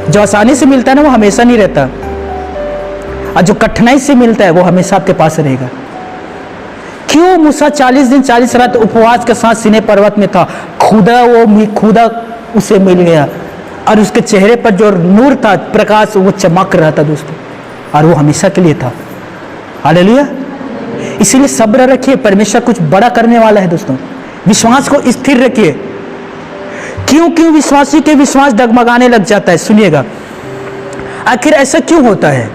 जो आसानी से मिलता है ना वो हमेशा नहीं रहता, और जो कठिनाई से मिलता है वो हमेशा आपके पास रहेगा। क्यों मूसा 40 दिन 40 रात उपवास के साथ सीने पर्वत में था? खुदा उसे मिल गया और उसके चेहरे पर जो नूर था, प्रकाश, वो चमक रहा था दोस्तों, और वो हमेशा के लिए था। हालेलुया। इसीलिए सब्र रखिए, परमेश्वर कुछ बड़ा करने वाला है दोस्तों। विश्वास को स्थिर रखिए। क्यों क्यों विश्वासी के विश्वास डगमगाने लग जाता है? सुनिएगा, आखिर ऐसा क्यों होता है?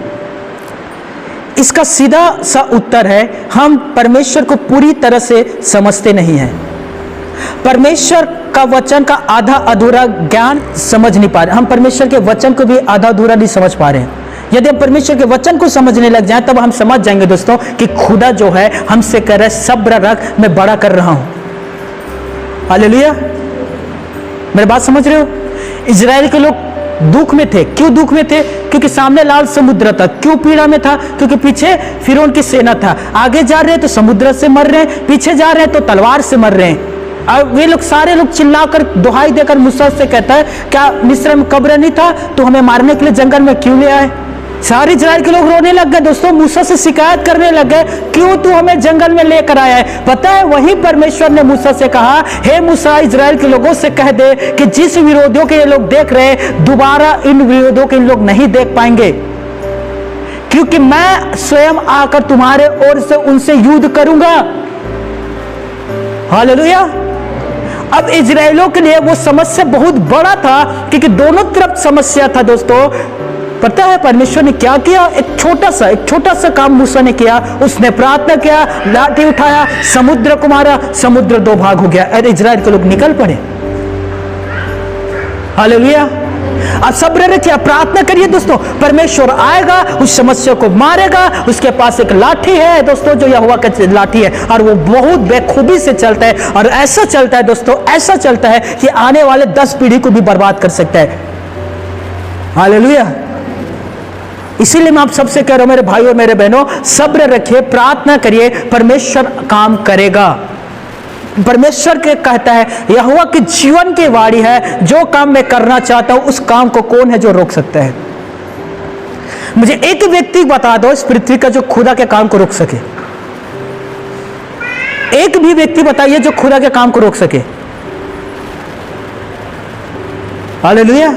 इसका सीधा सा उत्तर है, हम परमेश्वर को पूरी तरह से समझते नहीं हैं। परमेश्वर का वचन का आधा अधूरा ज्ञान समझ नहीं पा रहे। हम परमेश्वर के वचन को भी आधा अधूरा नहीं समझ पा रहे हैं। यदि हम परमेश्वर के वचन को समझने लग जाएं तब हम समझ जाएंगे दोस्तों कि खुदा जो है हमसे कह रहा है सब्र रख, मैं बड़ा कर रहा हूं। हालेलुया। मेरी बात समझ रहे हो? इजराइल के लोग दुख में थे। क्यों दुख में थे? क्योंकि सामने लाल समुद्र था। क्यों पीड़ा में था? क्योंकि पीछे फिरौन की सेना था। आगे जा रहे हैं तो समुद्र से मर रहे हैं, पीछे जा रहे हैं तो तलवार से मर रहे हैं। और वे लोग सारे लोग चिल्लाकर दुहाई देकर मूसा से कहता है, क्या मिस्र में कब्र नहीं था तो हमें मारने के लिए जंगल में क्यों ले आए? सारे इजराइल के लोग रोने लग गए दोस्तों, मूसा से शिकायत करने लग गए, क्यों तू हमें जंगल में लेकर आया है? पता है, वही परमेश्वर ने मूसा से कहा, हे मूसा, इजराइल के लोगों से कह दे कि जिस विरोधियों के ये लोग देख रहे हैं, दोबारा इन विरोधियों के इन लोग नहीं देख पाएंगे, क्योंकि मैं स्वयं आकर तुम्हारे ओर से उनसे युद्ध करूंगा। हालेलुया। अब इजराइलों के लिए वो समस्या बहुत बड़ा था, क्योंकि दोनों तरफ समस्या था दोस्तों। पता है परमेश्वर ने क्या किया? एक छोटा सा काम मूसा ने किया। उसने प्रार्थना किया, लाठी उठाया, समुद्र को मारा, समुद्र दो भाग हो गया और इजराइल के लोग निकल पड़े। हालेलुया। आप सब्र रखिए, प्रार्थना करिए दोस्तों, परमेश्वर आएगा, उस समस्या को मारेगा। उसके पास एक लाठी है दोस्तों, जो यहोवा का लाठी है, और वो बहुत बेखूबी से चलता है। और ऐसा चलता है दोस्तों, ऐसा चलता है कि आने वाले 10 पीढ़ी को भी बर्बाद कर सकता है। हालेलुया। इसीलिए मैं आप सबसे कह रहा हूं मेरे भाइयों मेरे बहनों, सब्र रखिए, प्रार्थना करिए, परमेश्वर काम करेगा। परमेश्वर के कहता है, यहोवा की जीवन की वाणी है, जो काम मैं करना चाहता हूं उस काम को कौन है जो रोक सकता है? मुझे एक व्यक्ति बता दो इस पृथ्वी का जो खुदा के काम को रोक सके। एक भी व्यक्ति बताइए जो खुदा के काम को रोक सके। हालेलुया।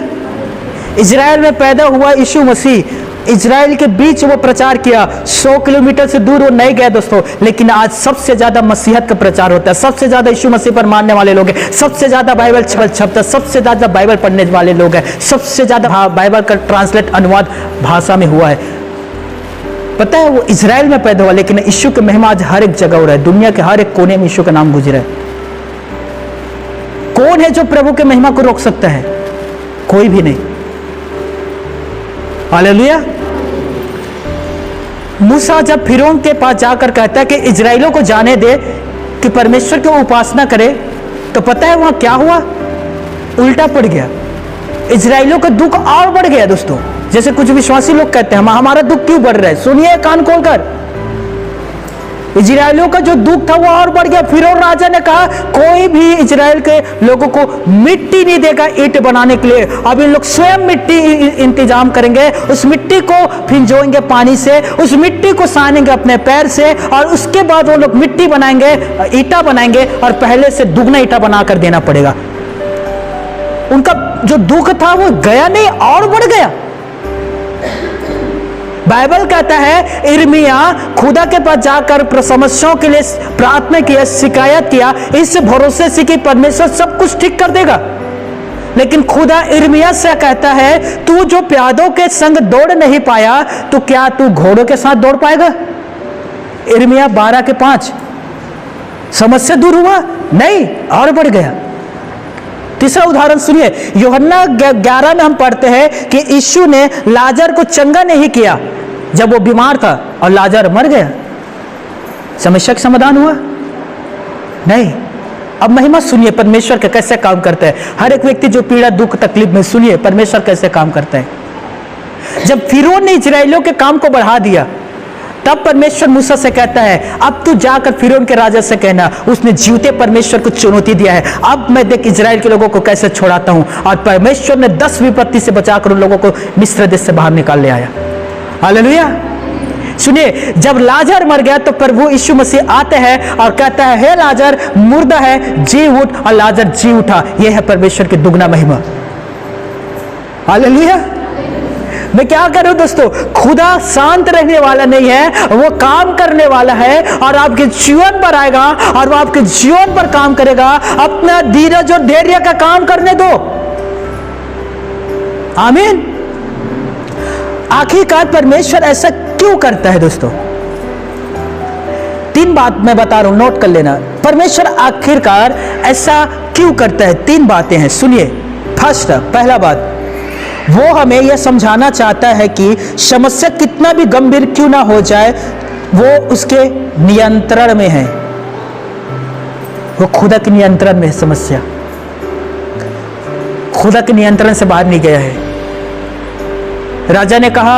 इजराइल में पैदा हुआ यीशु मसीह, इजराइल के बीच वो प्रचार किया। 100 किलोमीटर से दूर वो नहीं गए दोस्तों, लेकिन आज सबसे ज्यादा मसीहत का प्रचार होता है, सबसे ज्यादा यीशु मसीह पर मानने वाले लोग हैं, सबसे ज्यादा बाइबल छपता है, सबसे ज्यादा बाइबल पढ़ने वाले लोग हैं, सबसे ज्यादा बाइबल का ट्रांसलेट अनुवाद भाषा में हुआ है। पता है वो इजराइल में पैदा हुआ, लेकिन यीशु की महिमा आज हर एक जगह हो रहा है, दुनिया के हर एक कोने में यीशु का नाम गुजरा है। कौन है जो प्रभु की महिमा को रोक सकता है? कोई भी नहीं। हालेलुया। मूसा जब फिरौन के पास जाकर कहता है कि इजराइलों को जाने दे कि परमेश्वर की उपासना करे, तो पता है वहां क्या हुआ? उल्टा पड़ गया। इजराइलों का दुख और बढ़ गया दोस्तों। जैसे कुछ विश्वासी लोग कहते हैं हमारा दुख क्यों बढ़ रहा है? सुनिए कान खोलकर, इजराइलियों का जो दुख था वो और बढ़ गया। फिरौन राजा ने कहा कोई भी इजराइल के लोगों को मिट्टी नहीं देगा ईंट बनाने के लिए, अब इन लोग स्वयं मिट्टी इंतजाम करेंगे, उस मिट्टी को भिंजोएंगे पानी से, उस मिट्टी को सानेंगे अपने पैर से, और उसके बाद वो लोग मिट्टी बनाएंगे, ईंटा बनाएंगे, और पहले से दुगना ईंटा बनाकर देना पड़ेगा। उनका जो दुख था वो गया नहीं, और बढ़ गया। बाइबल कहता है यिर्मयाह खुदा के पास जाकर समस्याओं के लिए प्रार्थना किया, शिकायत किया, इस भरोसे से कि परमेश्वर सब कुछ ठीक कर देगा। लेकिन खुदा यिर्मयाह से कहता है तू जो प्यादों के संग दौड़ नहीं पाया, तो क्या तू घोड़ों के साथ दौड़ पाएगा? यिर्मयाह 12:5। समस्या दूर हुआ? नहीं, और बढ़ गया। तीसरा उदाहरण सुनिए, यूहन्ना 11 में हम पढ़ते हैं कि यीशु ने लाजर को चंगा नहीं किया जब वो बीमार था और लाजर मर गया। समस्या का समाधान हुआ? नहीं। अब महिमा सुनिए परमेश्वर का कैसे काम करता है। हर एक व्यक्ति जो पीड़ा दुख तकलीफ में, सुनिए परमेश्वर कैसे काम करता है। जब फिरौन ने इजराइलियों के काम को बढ़ा दिया, तब परमेश्वर मूसा से कहता है अब तू जाकर फिरौन के राजा से कहना, उसने जीवते परमेश्वर को चुनौती दिया है, अब मैं देख इजराइल के लोगों को कैसे छोड़ाता हूं। और परमेश्वर ने 10 विपत्ति से बचाकर उन लोगों को मिस्र देश से बाहर निकाल ले आया। हालेलुया। सुनिए, जब लाजर मर गया तो प्रभु यीशु मसीह आते हैं और कहता है हे लाजर मुर्दा है, जी उठ, और लाजर जी उठा। यह है परमेश्वर की दुगना महिमा। हालेलुया। मैं क्या करूं दोस्तों, खुदा शांत रहने वाला नहीं है, वो काम करने वाला है, और आपके जीवन पर आएगा और वो आपके जीवन पर काम करेगा। अपना धीरज और धैर्य का काम करने दो। आमीन। आखिरकार परमेश्वर ऐसा क्यों करता है दोस्तों? 3 बात मैं बता रहा हूं, नोट कर लेना। परमेश्वर आखिरकार ऐसा क्यों करता है? 3 बातें हैं, सुनिए। फर्स्ट, पहला बात, वो हमें यह समझाना चाहता है कि समस्या कितना भी गंभीर क्यों ना हो जाए, वो उसके नियंत्रण में है। वो खुदा के नियंत्रण में है। समस्या खुदा के नियंत्रण से बाहर नहीं गया है। राजा ने कहा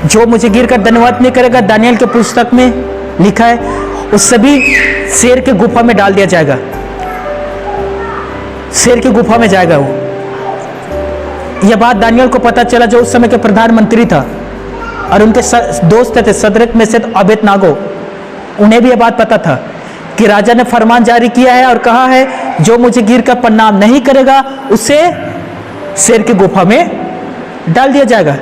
जो मुझे गिरकर धन्यवाद नहीं करेगा, दानियल के पुस्तक में लिखा है, उस सभी शेर के गुफा में डाल दिया जाएगा। शेर की गुफा में जाएगा वो। यह बात दानियल को पता चला जो उस समय के प्रधानमंत्री था, और उनके दोस्त थे सदरक में से अबेदनागो। उन्हें भी यह बात पता था कि राजा ने फरमान जारी किया है और कहा है जो मुझे गिरकर प्रणाम नहीं करेगा उसे शेर की गुफा में डाल दिया जाएगा।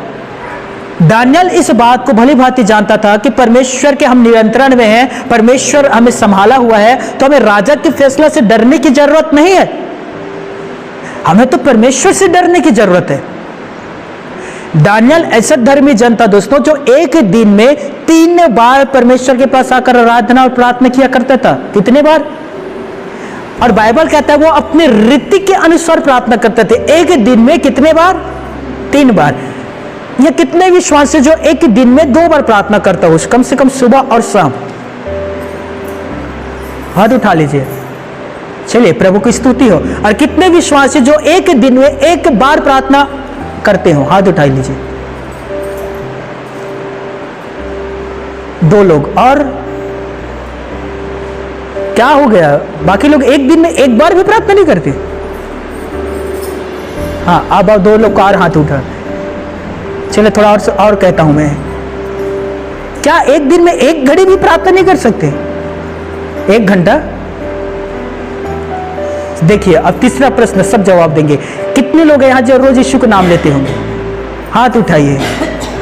दानियल इस बात को भली भांति जानता था कि परमेश्वर के हम नियंत्रण में हैं, परमेश्वर हमें संभाला हुआ है, तो हमें राजा के फैसला से डरने की जरूरत नहीं है। हमें तो परमेश्वर से डरने की जरूरत है। दानियल ऐसा धर्मी जन था दोस्तों जो एक दिन में 3 बार परमेश्वर के पास आकर आराधना और प्रार्थना किया करता था। कितने बार? और बाइबल कहता है वो अपने रीति के अनुसार प्रार्थना करते थे। एक दिन में कितने बार? 3 बार। यह कितने विश्वासी जो एक दिन में 2 बार प्रार्थना करता हो, कम से कम सुबह और शाम? हाथ उठा लीजिए, चलिए प्रभु की स्तुति हो। और कितने विश्वासी जो एक दिन में 1 बार प्रार्थना करते हो? हाथ उठा लीजिए। 2 लोग। और क्या हो गया? बाकी लोग एक दिन में एक बार भी प्रार्थना नहीं करते? हाँ, अब 2 लोग का और हाथ उठा। चलो थोड़ा और कहता हूं मैं, क्या एक दिन में 1 घड़ी भी प्रार्थना नहीं कर सकते? 1 घंटा? देखिए अब तीसरा प्रश्न, सब जवाब देंगे। कितने लोग हैं यहां जो रोज यीशु का नाम लेते होंगे? हाथ उठाइए।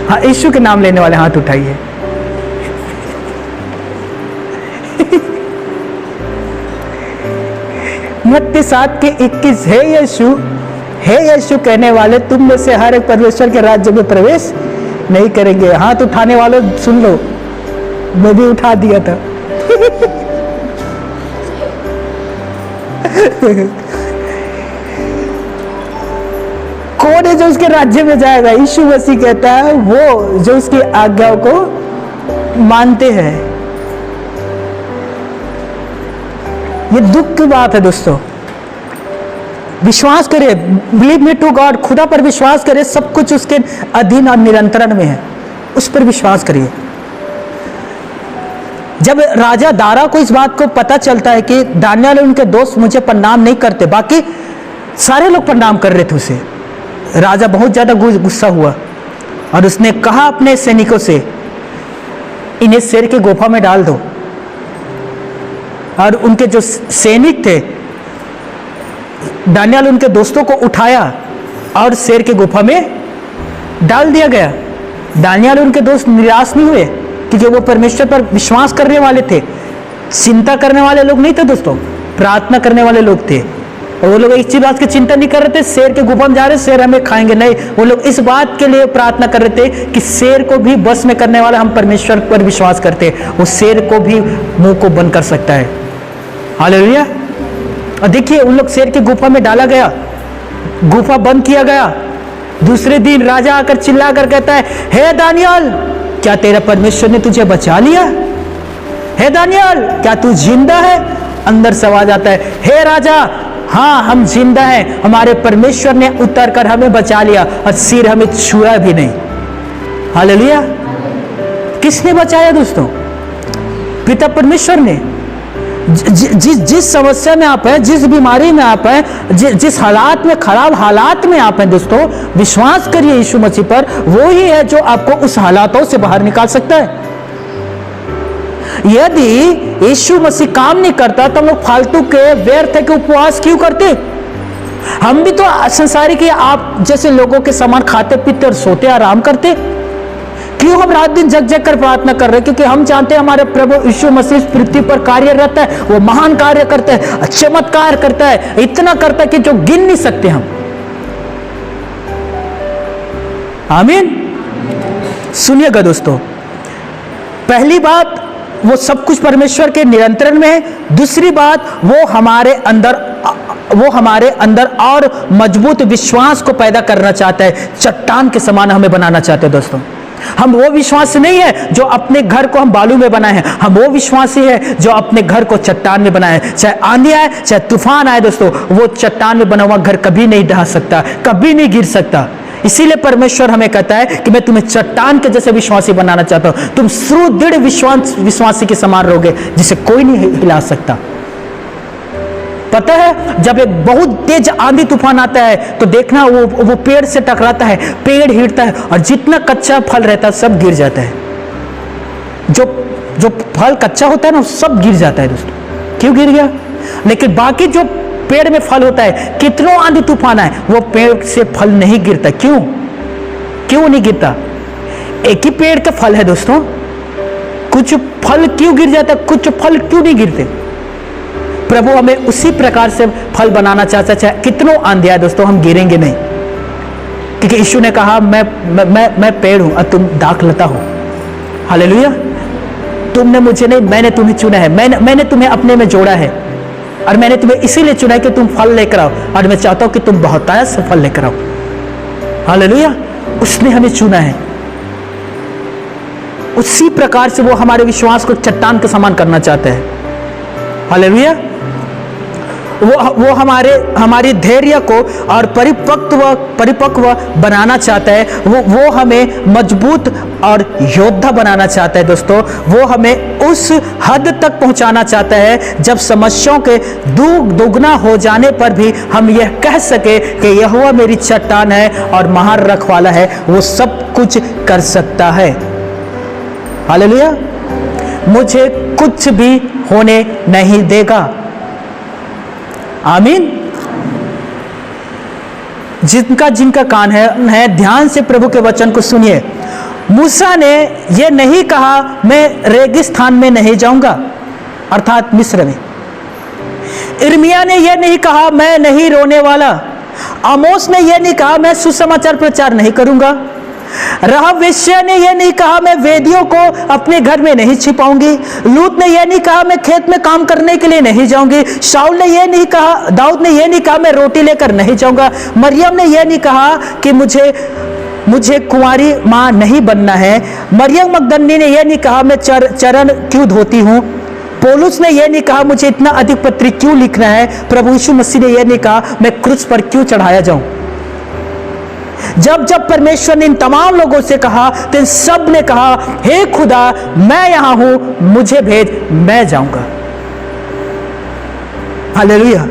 हाँ, यीशु के नाम लेने वाले हाथ उठाइए। मत्ती 7:21, हे यीशु कहने वाले, तुम में से हर एक परमेश्वर के राज्य में प्रवेश नहीं करेंगे। हाथ उठाने वालों सुन लो, मैं भी उठा दिया था। कौन है जो उसके राज्य में जाएगा? यीशु मसीह कहता है वो जो उसकी आज्ञाओं को मानते हैं। ये दुख की बात है दोस्तों। विश्वास करिए, बिलीव मी टू गॉड, खुदा पर विश्वास करिए, सब कुछ उसके अधीन और नियंत्रण में है, उस पर विश्वास करिए। जब राजा दारा को इस बात को पता चलता है कि दानियल और उनके दोस्त मुझे प्रणाम नहीं करते, बाकी सारे लोग प्रणाम कर रहे थे उसे, राजा बहुत ज्यादा गुस्सा हुआ और उसने कहा अपने सैनिकों से, इन्हें शेर के गुफा में डाल दो। और उनके जो सैनिक थे, दानियल उनके दोस्तों को उठाया और शेर के गुफा में डाल दिया गया। दानियल उनके दोस्त निराश नहीं हुए, क्योंकि वो परमेश्वर पर विश्वास करने वाले थे, चिंता करने वाले लोग नहीं थे दोस्तों, प्रार्थना करने वाले लोग थे। और वो लोग इस चीज बात की चिंता नहीं कर रहे थे शेर के गुफा में जा रहे, शेर हमें खाएंगे, नहीं, वो लोग इस बात के लिए प्रार्थना कर रहे थे कि शेर को भी बस में करने वाला हम परमेश्वर पर विश्वास करते, वो शेर को भी मुंह को बंद कर सकता है। हालेलुया। और देखिए उन लोग शेर के गुफा में डाला गया, गुफा बंद किया गया। दूसरे दिन राजा आकर चिल्लाकर कहता है, हे दानियल, क्या तेरा परमेश्वर ने तुझे बचा लिया? हे दानियल, क्या तू जिंदा है? अंदर से आवाज आता है, हे राजा, हाँ हम जिंदा हैं, हमारे परमेश्वर ने उतर कर हमें बचा लिया और सिर हमें छुआ भी नहीं। हालेलुया। किसने बचाया दोस्तों? पिता परमेश्वर ने। जिस समस्या में आप हैं, जिस बीमारी में आप हैं, जिस हालात में, खराब हालात में आप हैं दोस्तों, विश्वास करिए यीशु मसीह पर, वो ही है जो आपको उस हालातों से बाहर निकाल सकता है। यदि यीशु मसीह काम नहीं करता तो हम लोग फालतू के व्यर्थ के उपवास क्यों करते? हम भी तो संसारी के आप जैसे लोगों के समान खाते पीते और सोते आराम करते। क्यों हम रात दिन जग जग कर प्रार्थना कर रहे हैं? क्योंकि हम जानते हैं हमारे प्रभु यीशु मसीह इस पृथ्वी पर कार्यरत है, वो महान कार्य करता है, चमत्कार करता है, इतना करता है कि जो गिन नहीं सकते हम। आमीन। सुनिएगा दोस्तों, पहली बात, वो सब कुछ परमेश्वर के नियंत्रण में है। दूसरी बात, वो हमारे अंदर और मजबूत विश्वास को पैदा करना चाहता है, चट्टान के समान हमें बनाना चाहते हैं दोस्तों। हम वो विश्वासी नहीं है जो अपने घर को हम बालू में बनाए हैं, हम वो विश्वासी है जो अपने घर को चट्टान में बनाए। चाहे आंधी आए, चाहे तूफान आए दोस्तों, वो चट्टान में बना हुआ घर कभी नहीं ढह सकता, कभी नहीं गिर सकता। इसीलिए परमेश्वर हमें कहता है कि मैं तुम्हें चट्टान के जैसे विश्वासी बनाना चाहता हूं। तुम सुदृढ़ विश्वासी के समान रहोगे, जिसे कोई नहीं हिला सकता। पता है, जब एक बहुत तेज आंधी तूफान आता है तो देखना वो पेड़ से टकराता है, पेड़ हिलता है और जितना कच्चा फल रहता है सब गिर जाता है। जो फल कच्चा होता है ना, सब गिर जाता है दोस्तों। क्यों गिर गया? लेकिन बाकी जो पेड़ में फल होता है, कितनों आंधी तूफान आए, वो पेड़ से फल नहीं गिरता। क्यों नहीं गिरता? एक ही पेड़ का फल है दोस्तों। कुछ फल क्यों गिर जाता, कुछ फल क्यों नहीं गिरते? प्रभु हमें उसी प्रकार से फल बनाना चाहता है। चाहे कितनों आंधी आए दोस्तों, हम गिरेंगे नहीं, क्योंकि यीशु ने कहा मैं पेड़ हूं और तुम दाखलता हो। हालेलुया। तुमने मुझे नहीं, मैंने तुम्हें चुना है, मैंने तुम्हें अपने में जोड़ा है, और मैंने तुम्हें इसीलिए चुना है कि तुम फल लेकर आओ, और मैं चाहता हूं कि तुम बहुतायत से फल लेकर आओ। हालेलुया। उसने हमें चुना है। उसी प्रकार से वो हमारे विश्वास को चट्टान के समान करना चाहते हैं। हालेलुया। वो हमारी धैर्य को और परिपक्व बनाना चाहता है। वो हमें मजबूत और योद्धा बनाना चाहता है दोस्तों। वो हमें उस हद तक पहुंचाना चाहता है जब समस्याओं के दुगना हो जाने पर भी हम यह कह सके कि यहोवा मेरी चट्टान है और महान रखवाला है, वो सब कुछ कर सकता है। हालेलुया। मुझे कुछ भी होने नहीं देगा। आमीन। जिनका कान है ध्यान से प्रभु के वचन को सुनिए। मूसा ने यह नहीं कहा मैं रेगिस्तान में नहीं जाऊंगा, अर्थात मिस्र में। इर्मिया ने यह नहीं कहा मैं नहीं रोने वाला। आमोस ने यह नहीं कहा मैं सुसमाचार प्रचार नहीं करूंगा। रहब वेश्या ने यह नहीं कहा मैं वेदियों को अपने घर में नहीं छिपाऊंगी। लूत ने यह नहीं कहा मैं खेत में काम करने के लिए नहीं जाऊंगी। शाऊल ने यह नहीं कहा, दाऊद ने यह नहीं कहा मैं रोटी लेकर नहीं जाऊंगा। मरियम ने यह नहीं कहा कि मुझे कुंवारी मां नहीं बनना है। मरियम मगदली ने यह नहीं कहा मैं चरण क्यों धोती हूं। पौलुस ने यह नहीं कहा मुझे इतना अधिक पत्री क्यों लिखना है। प्रभु यीशु मसीह ने यह नहीं कहा मैं क्रूस पर क्यों चढ़ाया जाऊं। जब परमेश्वर ने इन तमाम लोगों से कहा तो इन सब ने कहा हे खुदा मैं यहां हूं, मुझे भेज, मैं जाऊंगा। हालेलुया।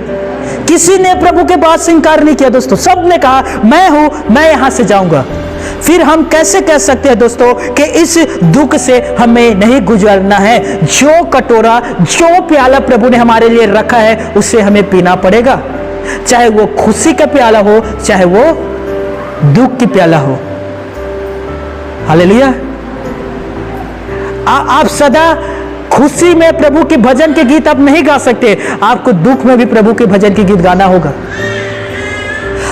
किसी ने प्रभु के बात से इंकार नहीं किया दोस्तों, सब ने कहा मैं हूं, मैं यहां से जाऊंगा। फिर हम कैसे कह सकते हैं दोस्तों कि इस दुख से हमें नहीं गुजरना है। जो कटोरा, जो प्याला प्रभु ने हमारे लिए रखा है उसे हमें पीना पड़ेगा, चाहे वो खुशी का प्याला हो चाहे वो दुख की प्याला हो। हालेलुया। आप सदा खुशी में प्रभु के भजन के गीत आप नहीं गा सकते, आपको दुख में भी प्रभु के भजन के गीत गाना होगा।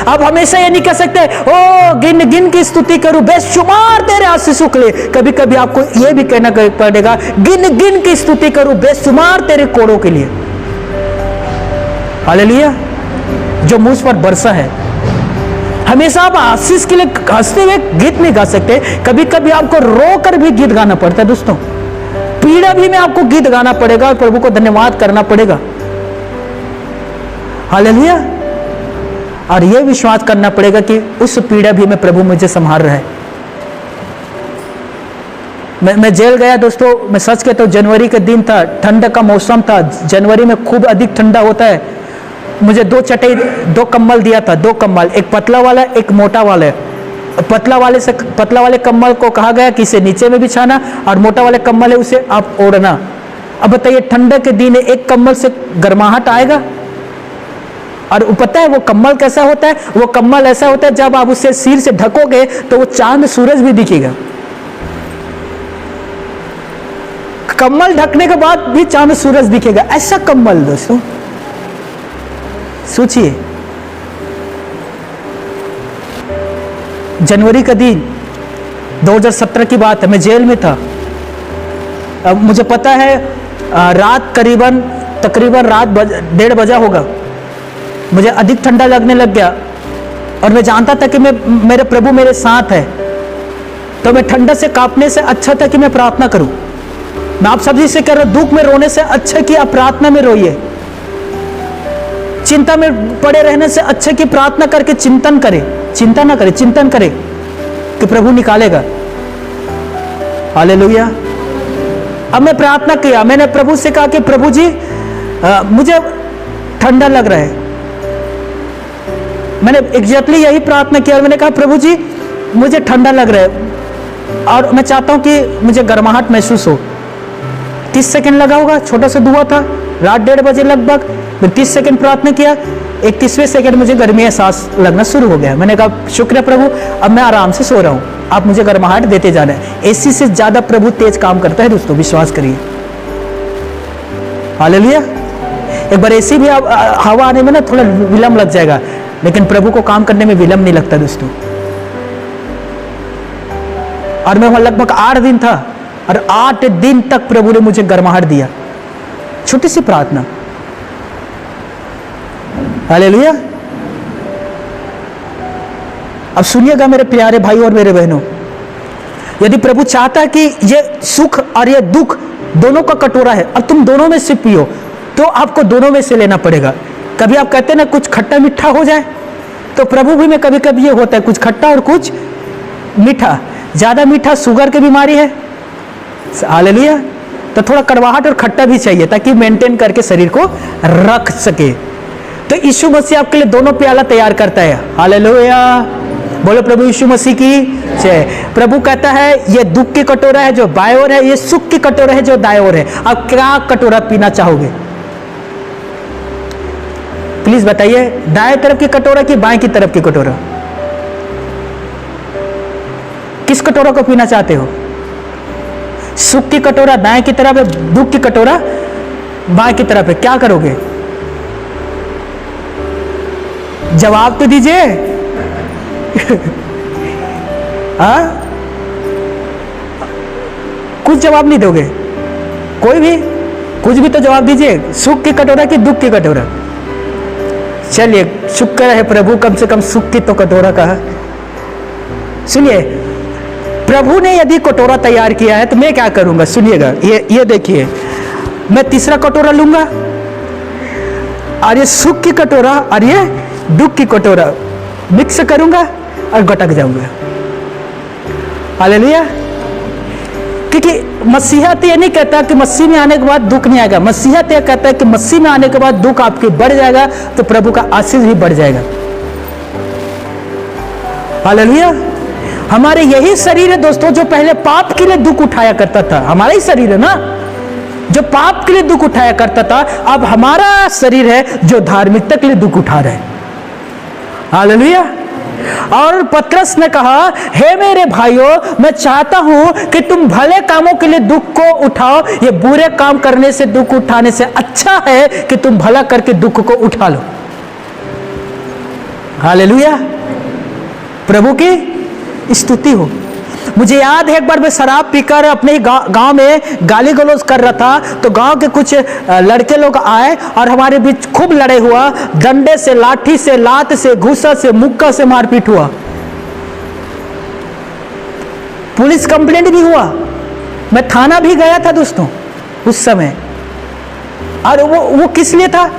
आप हमेशा ये नहीं कह सकते ओ गिन गिन की स्तुति करूं बेशुमार तेरे आशीषों के लिए। कभी कभी आपको ये भी कहना पड़ेगा गिन गिन की स्तुति करूं बेशुमार तेरे कोड़ों के लिए। हालेलुया। जो मुझ पर बरसा है। हमेशा आप आशीष के लिए हंसते हुए गीत नहीं गा सकते, कभी कभी आपको रो कर भी गीत गाना पड़ता है दोस्तों। पीड़ा भी में आपको गीत गाना पड़ेगा और प्रभु को धन्यवाद करना पड़ेगा। हालेलुया। और यह विश्वास करना पड़ेगा कि उस पीड़ा भी में प्रभु मुझे संभाल रहा है। मैं जेल गया दोस्तों, मैं सच कहता हूं, जनवरी के दिन था, ठंड का मौसम था, जनवरी में खूब अधिक ठंडा होता है। मुझे 2 चटाई 2 कंबल दिया था, 2 कंबल, एक पतला वाला एक मोटा वाला। पतला वाले कंबल को कहा गया कि इसे नीचे में बिछाना और मोटा वाले कंबल है उसे आप ओढ़ना। अब बताइए ठंड के दिन एक कंबल से गर्माहट आएगा? और पता है वो कंबल कैसा होता है? वो कंबल ऐसा होता है जब आप उसे सिर से ढकोगे तो वो चांद सूरज भी दिखेगा। कंबल ढकने के बाद भी चांद सूरज दिखेगा, ऐसा कंबल दोस्तों। सोचिए, जनवरी का दिन 2017 की बात है, मैं जेल में था। अब मुझे पता है रात तकरीबन रात 1:30 बजा होगा। मुझे अधिक ठंडा लगने लग गया और मैं जानता था कि मेरे प्रभु मेरे साथ है, तो मैं ठंडा से कांपने से अच्छा था कि मैं प्रार्थना करूं। मैं आप सभी से कह रहा हूं, दुख में रोने से अच्छा कि आप प्रार्थना में रोइए। चिंता में पड़े रहने से अच्छा कि प्रार्थना करके चिंतन करें, चिंता ना करें, चिंतन करें कि प्रभु निकालेगा। हालेलुया। अब मैं प्रार्थना किया, मैंने प्रभु से कहा कि प्रभु जी मुझे ठंडा लग रहा है। मैंने एग्जैक्टली यही प्रार्थना किया और मैंने कहा प्रभु जी मुझे ठंडा लग रहा है और मैं चाहता हूं कि मुझे गर्माहट महसूस हो। 30 सेकंड लगा होगा, छोटा सा दुआ था, रात 1:30 बजे लगभग। मैं 30 सेकंड प्रार्थना किया, 31वें सेकंड मुझे गर्मी एहसास लगना शुरू हो गया। मैंने कहा शुक्र प्रभु, अब मैं आराम से सो रहा हूं, आप मुझे गर्माहट देते जाना है। एसी से ज्यादा प्रभु तेज काम करता है दोस्तों, विश्वास करिए। हालेलुया। एक बार एसी भी हवा आने में ना थोड़ा विलंब लग जाएगा, लेकिन प्रभु को काम करने में विलंब नहीं लगता दोस्तों। और मैं वहां लगभग 8 दिन था और 8 दिन तक प्रभु ने मुझे गर्माहट दिया। छोटी सी प्रार्थना। हालेलुया। अब सुनिएगा मेरे प्यारे भाई और मेरे बहनों, यदि प्रभु चाहता है कि ये सुख और ये दुख दोनों का कटोरा है और तुम दोनों में से पियो, तो आपको दोनों में से लेना पड़ेगा। कभी आप कहते हैं ना कुछ खट्टा मीठा हो जाए, तो प्रभु भी में कभी कभी ये होता है, कुछ खट्टा और कुछ मीठा। ज़्यादा मीठा शुगर की बीमारी है, हालेलुया, तो थोड़ा कड़वाहट और खट्टा भी चाहिए ताकि मेंटेन करके शरीर को रख सके। तो यीशु मसीह आपके लिए दोनों प्याला तैयार करता है, हालेलुया, बोलो प्रभु यीशु मसीह की जय। प्रभु कहता है ये दुख की कटोरा है जो बाएं ओर है, ये सुख की कटोरा है जो दाएं ओर है। आप क्या कटोरा पीना चाहोगे? प्लीज बताइए, दाएं तरफ की कटोरा कि बाएं की तरफ की कटोरा? किस कटोरा को पीना चाहते हो? सुख की कटोरा दाएं की तरफ है, दुख की कटोरा बाएं की तरफ है, क्या करोगे? जवाब तो दीजिए। हाँ, कुछ जवाब नहीं दोगे? कोई भी कुछ भी तो जवाब दीजिए। सुख की कटोरा कि दुख की कटोरा? चलिए, शुक्र है प्रभु, कम से कम सुख की तो कटोरा कहा। सुनिए, प्रभु ने यदि कटोरा तैयार किया है तो मैं क्या करूंगा? सुनिएगा, ये देखिए, मैं तीसरा कटोरा लूंगा और ये सुख की कटोरा और ये दुख की कटोरा मिक्स करूंगा और गटक जाऊंगा। हालेलुया। क्योंकि मसीहा तो ये नहीं कहता कि मसीह में आने के बाद दुख नहीं आएगा। मसीहा तो यह कहता है कि मसीह में आने के बाद दुख आपके बढ़ जाएगा तो प्रभु का आशीष भी बढ़ जाएगा। हालेलुया। हमारे यही शरीर है दोस्तों जो पहले पाप के लिए दुख उठाया करता था। हमारा ही शरीर है ना जो पाप के लिए दुख उठाया करता था। अब हमारा शरीर है जो धार्मिकता के लिए दुख उठा रहा है। हालेलुया। और पतरस ने कहा, हे मेरे भाइयों, मैं चाहता हूं कि तुम भले कामों के लिए दुख को उठाओ। ये बुरे काम करने से दुख उठाने से अच्छा है कि तुम भला करके दुख को उठा लो। हालेलुया। प्रभु की स्तुति हो। मुझे याद है एक बार मैं शराब पीकर अपने गांव में गाली गलौज कर रहा था, तो गांव के कुछ लड़के लोग आए और हमारे बीच खूब लड़ाई हुआ। डंडे से, लाठी से, लात से, घूसा से, मुक्का से मारपीट हुआ। पुलिस कंप्लेंट भी हुआ। मैं थाना भी गया था दोस्तों उस समय। और वो किस लिए था?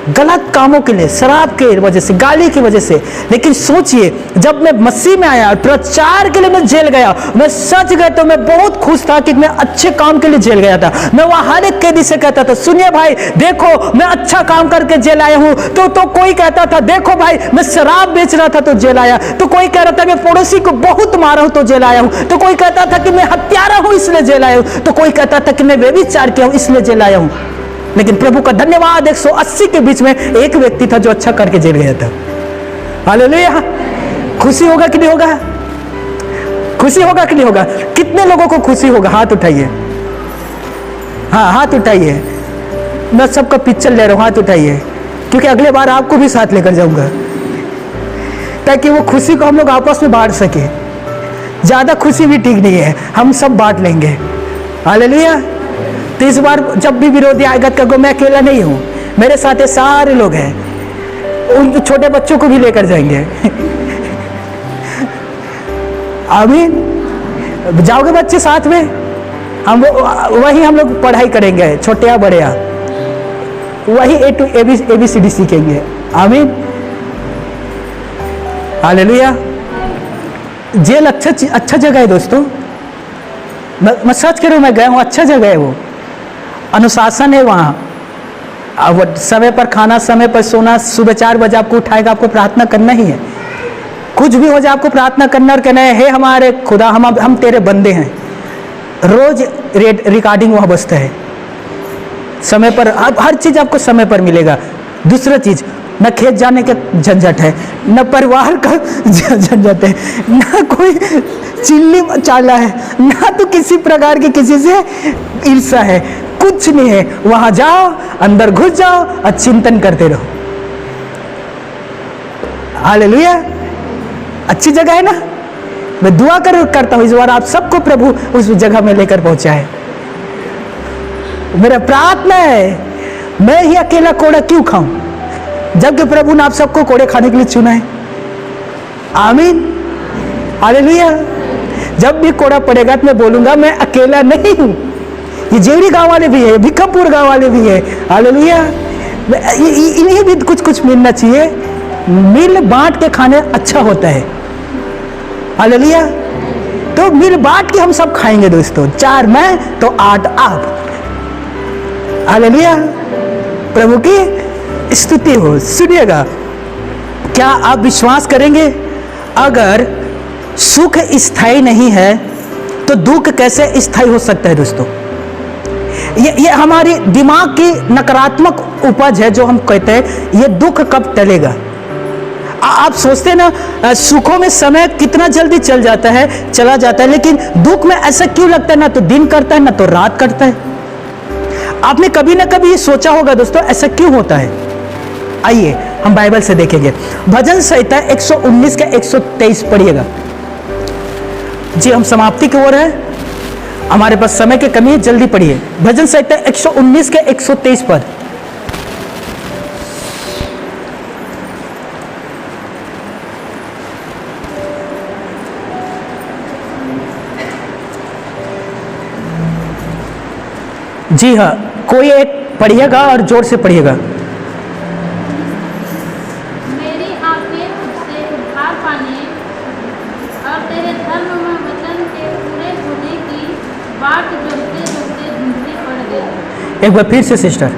गलत कामों के लिए, शराब के वजह से, गाली की वजह से। लेकिन सोचिए, जब मैं मसीह में आया और प्रचार के लिए मैं जेल गया, मैं सच गया तो मैं बहुत खुश था कि मैं अच्छे काम के लिए जेल गया था। मैं वहां हर एक कैदी से कहता था, सुनिए भाई, देखो मैं अच्छा काम करके जेल आया हूं। तो कोई कहता था, देखो भाई मैं शराब बेच रहा था तो जेल आया। तो कोई कह रहा था मैं पड़ोसी को बहुत मारा हूं तो जेल आया हूं। तो कोई कहता था कि मैं हत्यारा हूं इसलिए जेल आया हूं। तो कोई कहता था कि मैं व्यभिचार किया हूं इसलिए जेल आया हूं। लेकिन प्रभु का धन्यवाद, 180 के बीच में एक व्यक्ति था जो अच्छा करके जेल गया था। हालेलुया। खुशी होगा कि नहीं होगा? खुशी होगा कि नहीं होगा? कितने लोगों को खुशी होगा? हाथ उठाइए। हाँ, हाथ उठाइए। मैं सबका पिक्चर ले रहा हूं, हाथ उठाइए, क्योंकि अगले बार आपको भी साथ लेकर जाऊंगा ताकि वो खुशी को हम लोग आपस में बांट सके। ज्यादा खुशी भी ठीक नहीं है, हम सब बांट लेंगे। हालेलुया। तो इस बार जब भी विरोधी आएगा तो मैं अकेला नहीं हूं, मेरे साथ ये सारे लोग हैं। उन छोटे बच्चों को भी लेकर जाएंगे। आमीन। जाओगे बच्चे साथ में? हम वही हम लोग पढ़ाई करेंगे, छोटे या बड़े या वही A to ABCD सीखेंगे। आमीन। हालेलुया। जेल अच्छा जगह है दोस्तों। मैं सच कह रहा हूं, मैं गया हूं, अच्छा जगह है वो। अनुशासन है वहां। अब समय पर खाना, समय पर सोना, सुबह 4 बजे आपको उठाएगा, आपको प्रार्थना करना ही है। कुछ भी हो जाए आपको प्रार्थना करना और कहना है, हे हमारे खुदा, हम तेरे बंदे हैं। रोज रिकॉर्डिंग वहां बजता है समय पर। हर चीज आपको समय पर मिलेगा। दूसरा चीज, न खेत जाने का झंझट है, न परिवार का झंझट है, न कोई चिल्ली चाला है, ना तो किसी प्रकार की किसी से ईर्ष्या है, कुछ नहीं है। वहां जाओ, अंदर घुस जाओ और चिंतन करते रहो। हालेलुया। अच्छी जगह है ना? मैं दुआ करता हूं इस बार आप सबको प्रभु उस जगह में लेकर पहुंचाए। मेरा प्रार्थना है, मैं ही अकेला कोड़ा क्यों खाऊं जबकि प्रभु ने आप सबको कोड़े खाने के लिए चुना है। आमीन। हालेलुया। जब भी कोड़ा पड़ेगा तो मैं बोलूंगा मैं अकेला नहीं हूं, ये जेवरी गांव वाले भी है, भिक्खमपुर गांव वाले भी है। हालेलुया। इन्हें भी कुछ कुछ मिलना चाहिए। मिल बांट के खाने अच्छा होता है। हालेलुया। तो मिल बांट के हम सब खाएंगे दोस्तों, 4 मैं तो 8 आप। हालेलुया, प्रभु की स्तुति हो। सुनिएगा, क्या आप विश्वास करेंगे, अगर सुख स्थायी नहीं है तो दुख कैसे स्थायी हो सकता है दोस्तों? ये हमारी दिमाग की नकारात्मक उपज है जो हम कहते हैं ये दुख कब टलेगा। आप सोचते हैं ना, सुखों में समय कितना जल्दी चला जाता है, लेकिन दुख में ऐसा क्यों लगता है, ना तो दिन करता है ना तो रात करता है। आपने कभी ना कभी ये सोचा होगा दोस्तों, ऐसा क्यों होता है? आइए हम बाइबल से देखेंगे। भजन संहिता 119 के 123 पढ़िएगा। जी हम समाप्ति की ओर है, हमारे पास समय की कमी है, जल्दी पढ़िए। भजन संहिता 119 के 123 पर। जी हाँ, कोई एक पढ़िएगा और जोर से पढ़िएगा। मेरी आंखें तुझसे उद्धार पाने और तेरे धर्ममय वचन के पूरे होने की बाट जोहते जोहते धुंधली पड़ गई। एक बार फिर से सिस्टर।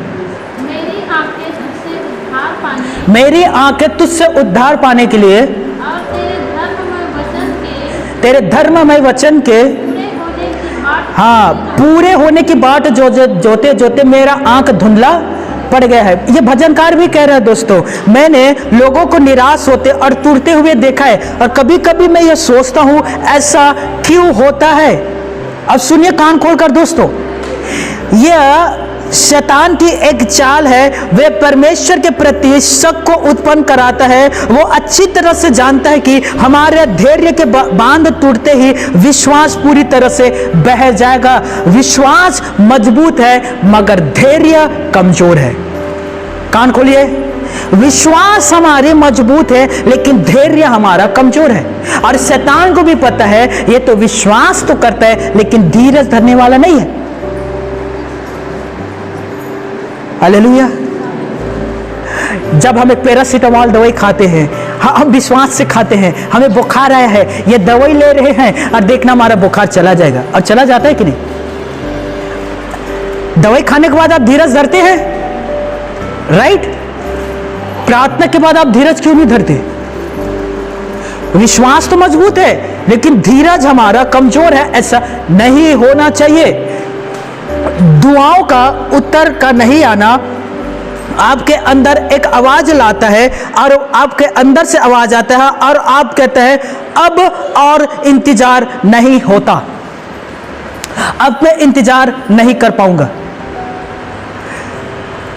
मेरी आंखें तुझसे उद्धार पाने, मेरी आंखें तुझसे उद्धार पाने के लिए और तेरे धर्ममय वचन के पूरे होने की बाट, हाँ, पूरे होने की बाट जोते जोते मेरा आंख धुंधला पड़ गया है। ये भजनकार भी कह रहा है दोस्तों, मैंने लोगों को निराश होते और टूटते हुए देखा है, और कभी कभी मैं ये सोचता हूं ऐसा क्यों होता है। अब सुनिए कान खोलकर दोस्तों, यह शैतान की एक चाल है। वे परमेश्वर के प्रति शक को उत्पन्न कराता है। वो अच्छी तरह से जानता है कि हमारे धैर्य के बांध टूटते ही विश्वास पूरी तरह से बह जाएगा। विश्वास मजबूत है मगर धैर्य कमजोर है। कान खोलिए, विश्वास हमारे मजबूत है लेकिन धैर्य हमारा कमजोर है। और शैतान को भी पता है ये तो विश्वास तो करता है लेकिन धीरज धरने वाला नहीं है। हालेलुया। जब हम एक पैरासीटामोल दवाई खाते हैं, हम विश्वास से खाते हैं, हमें बुखार आया है, ये दवाई ले रहे हैं और देखना हमारा बुखार चला जाएगा, और चला जाता है कि नहीं? दवाई खाने के बाद आप धीरज धरते हैं, राइट? प्रार्थना के बाद आप धीरज क्यों नहीं धरते? विश्वास तो मजबूत है लेकिन धीरज हमारा कमजोर है। ऐसा नहीं होना चाहिए। दुआओं का उत्तर का नहीं आना आपके अंदर एक आवाज लाता है, और आपके अंदर से आवाज आता है और आप कहते हैं अब और इंतजार नहीं होता, अब मैं इंतजार नहीं कर पाऊंगा।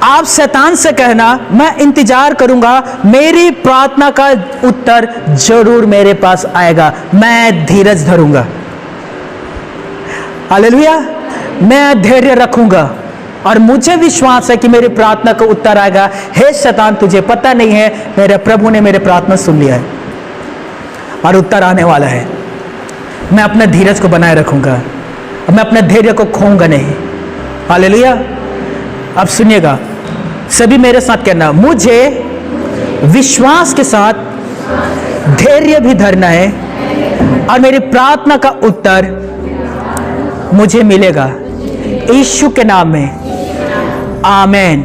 आप शैतान से कहना मैं इंतजार करूंगा, मेरी प्रार्थना का उत्तर जरूर मेरे पास आएगा, मैं धीरज धरूंगा। हालेलुया। मैं धैर्य रखूंगा और मुझे विश्वास है कि मेरी प्रार्थना का उत्तर आएगा। हे शैतान, तुझे पता नहीं है मेरे प्रभु ने मेरे प्रार्थना सुन लिया है और उत्तर आने वाला है। मैं अपने धीरज को बनाए रखूंगा, मैं अपने धैर्य को खोऊंगा नहीं। हालेलुया। अब सुनिएगा, सभी मेरे साथ कहना, मुझे विश्वास के साथ धैर्य भी धरना है और मेरी प्रार्थना का उत्तर मुझे मिलेगा। यीशु के नाम में आमीन।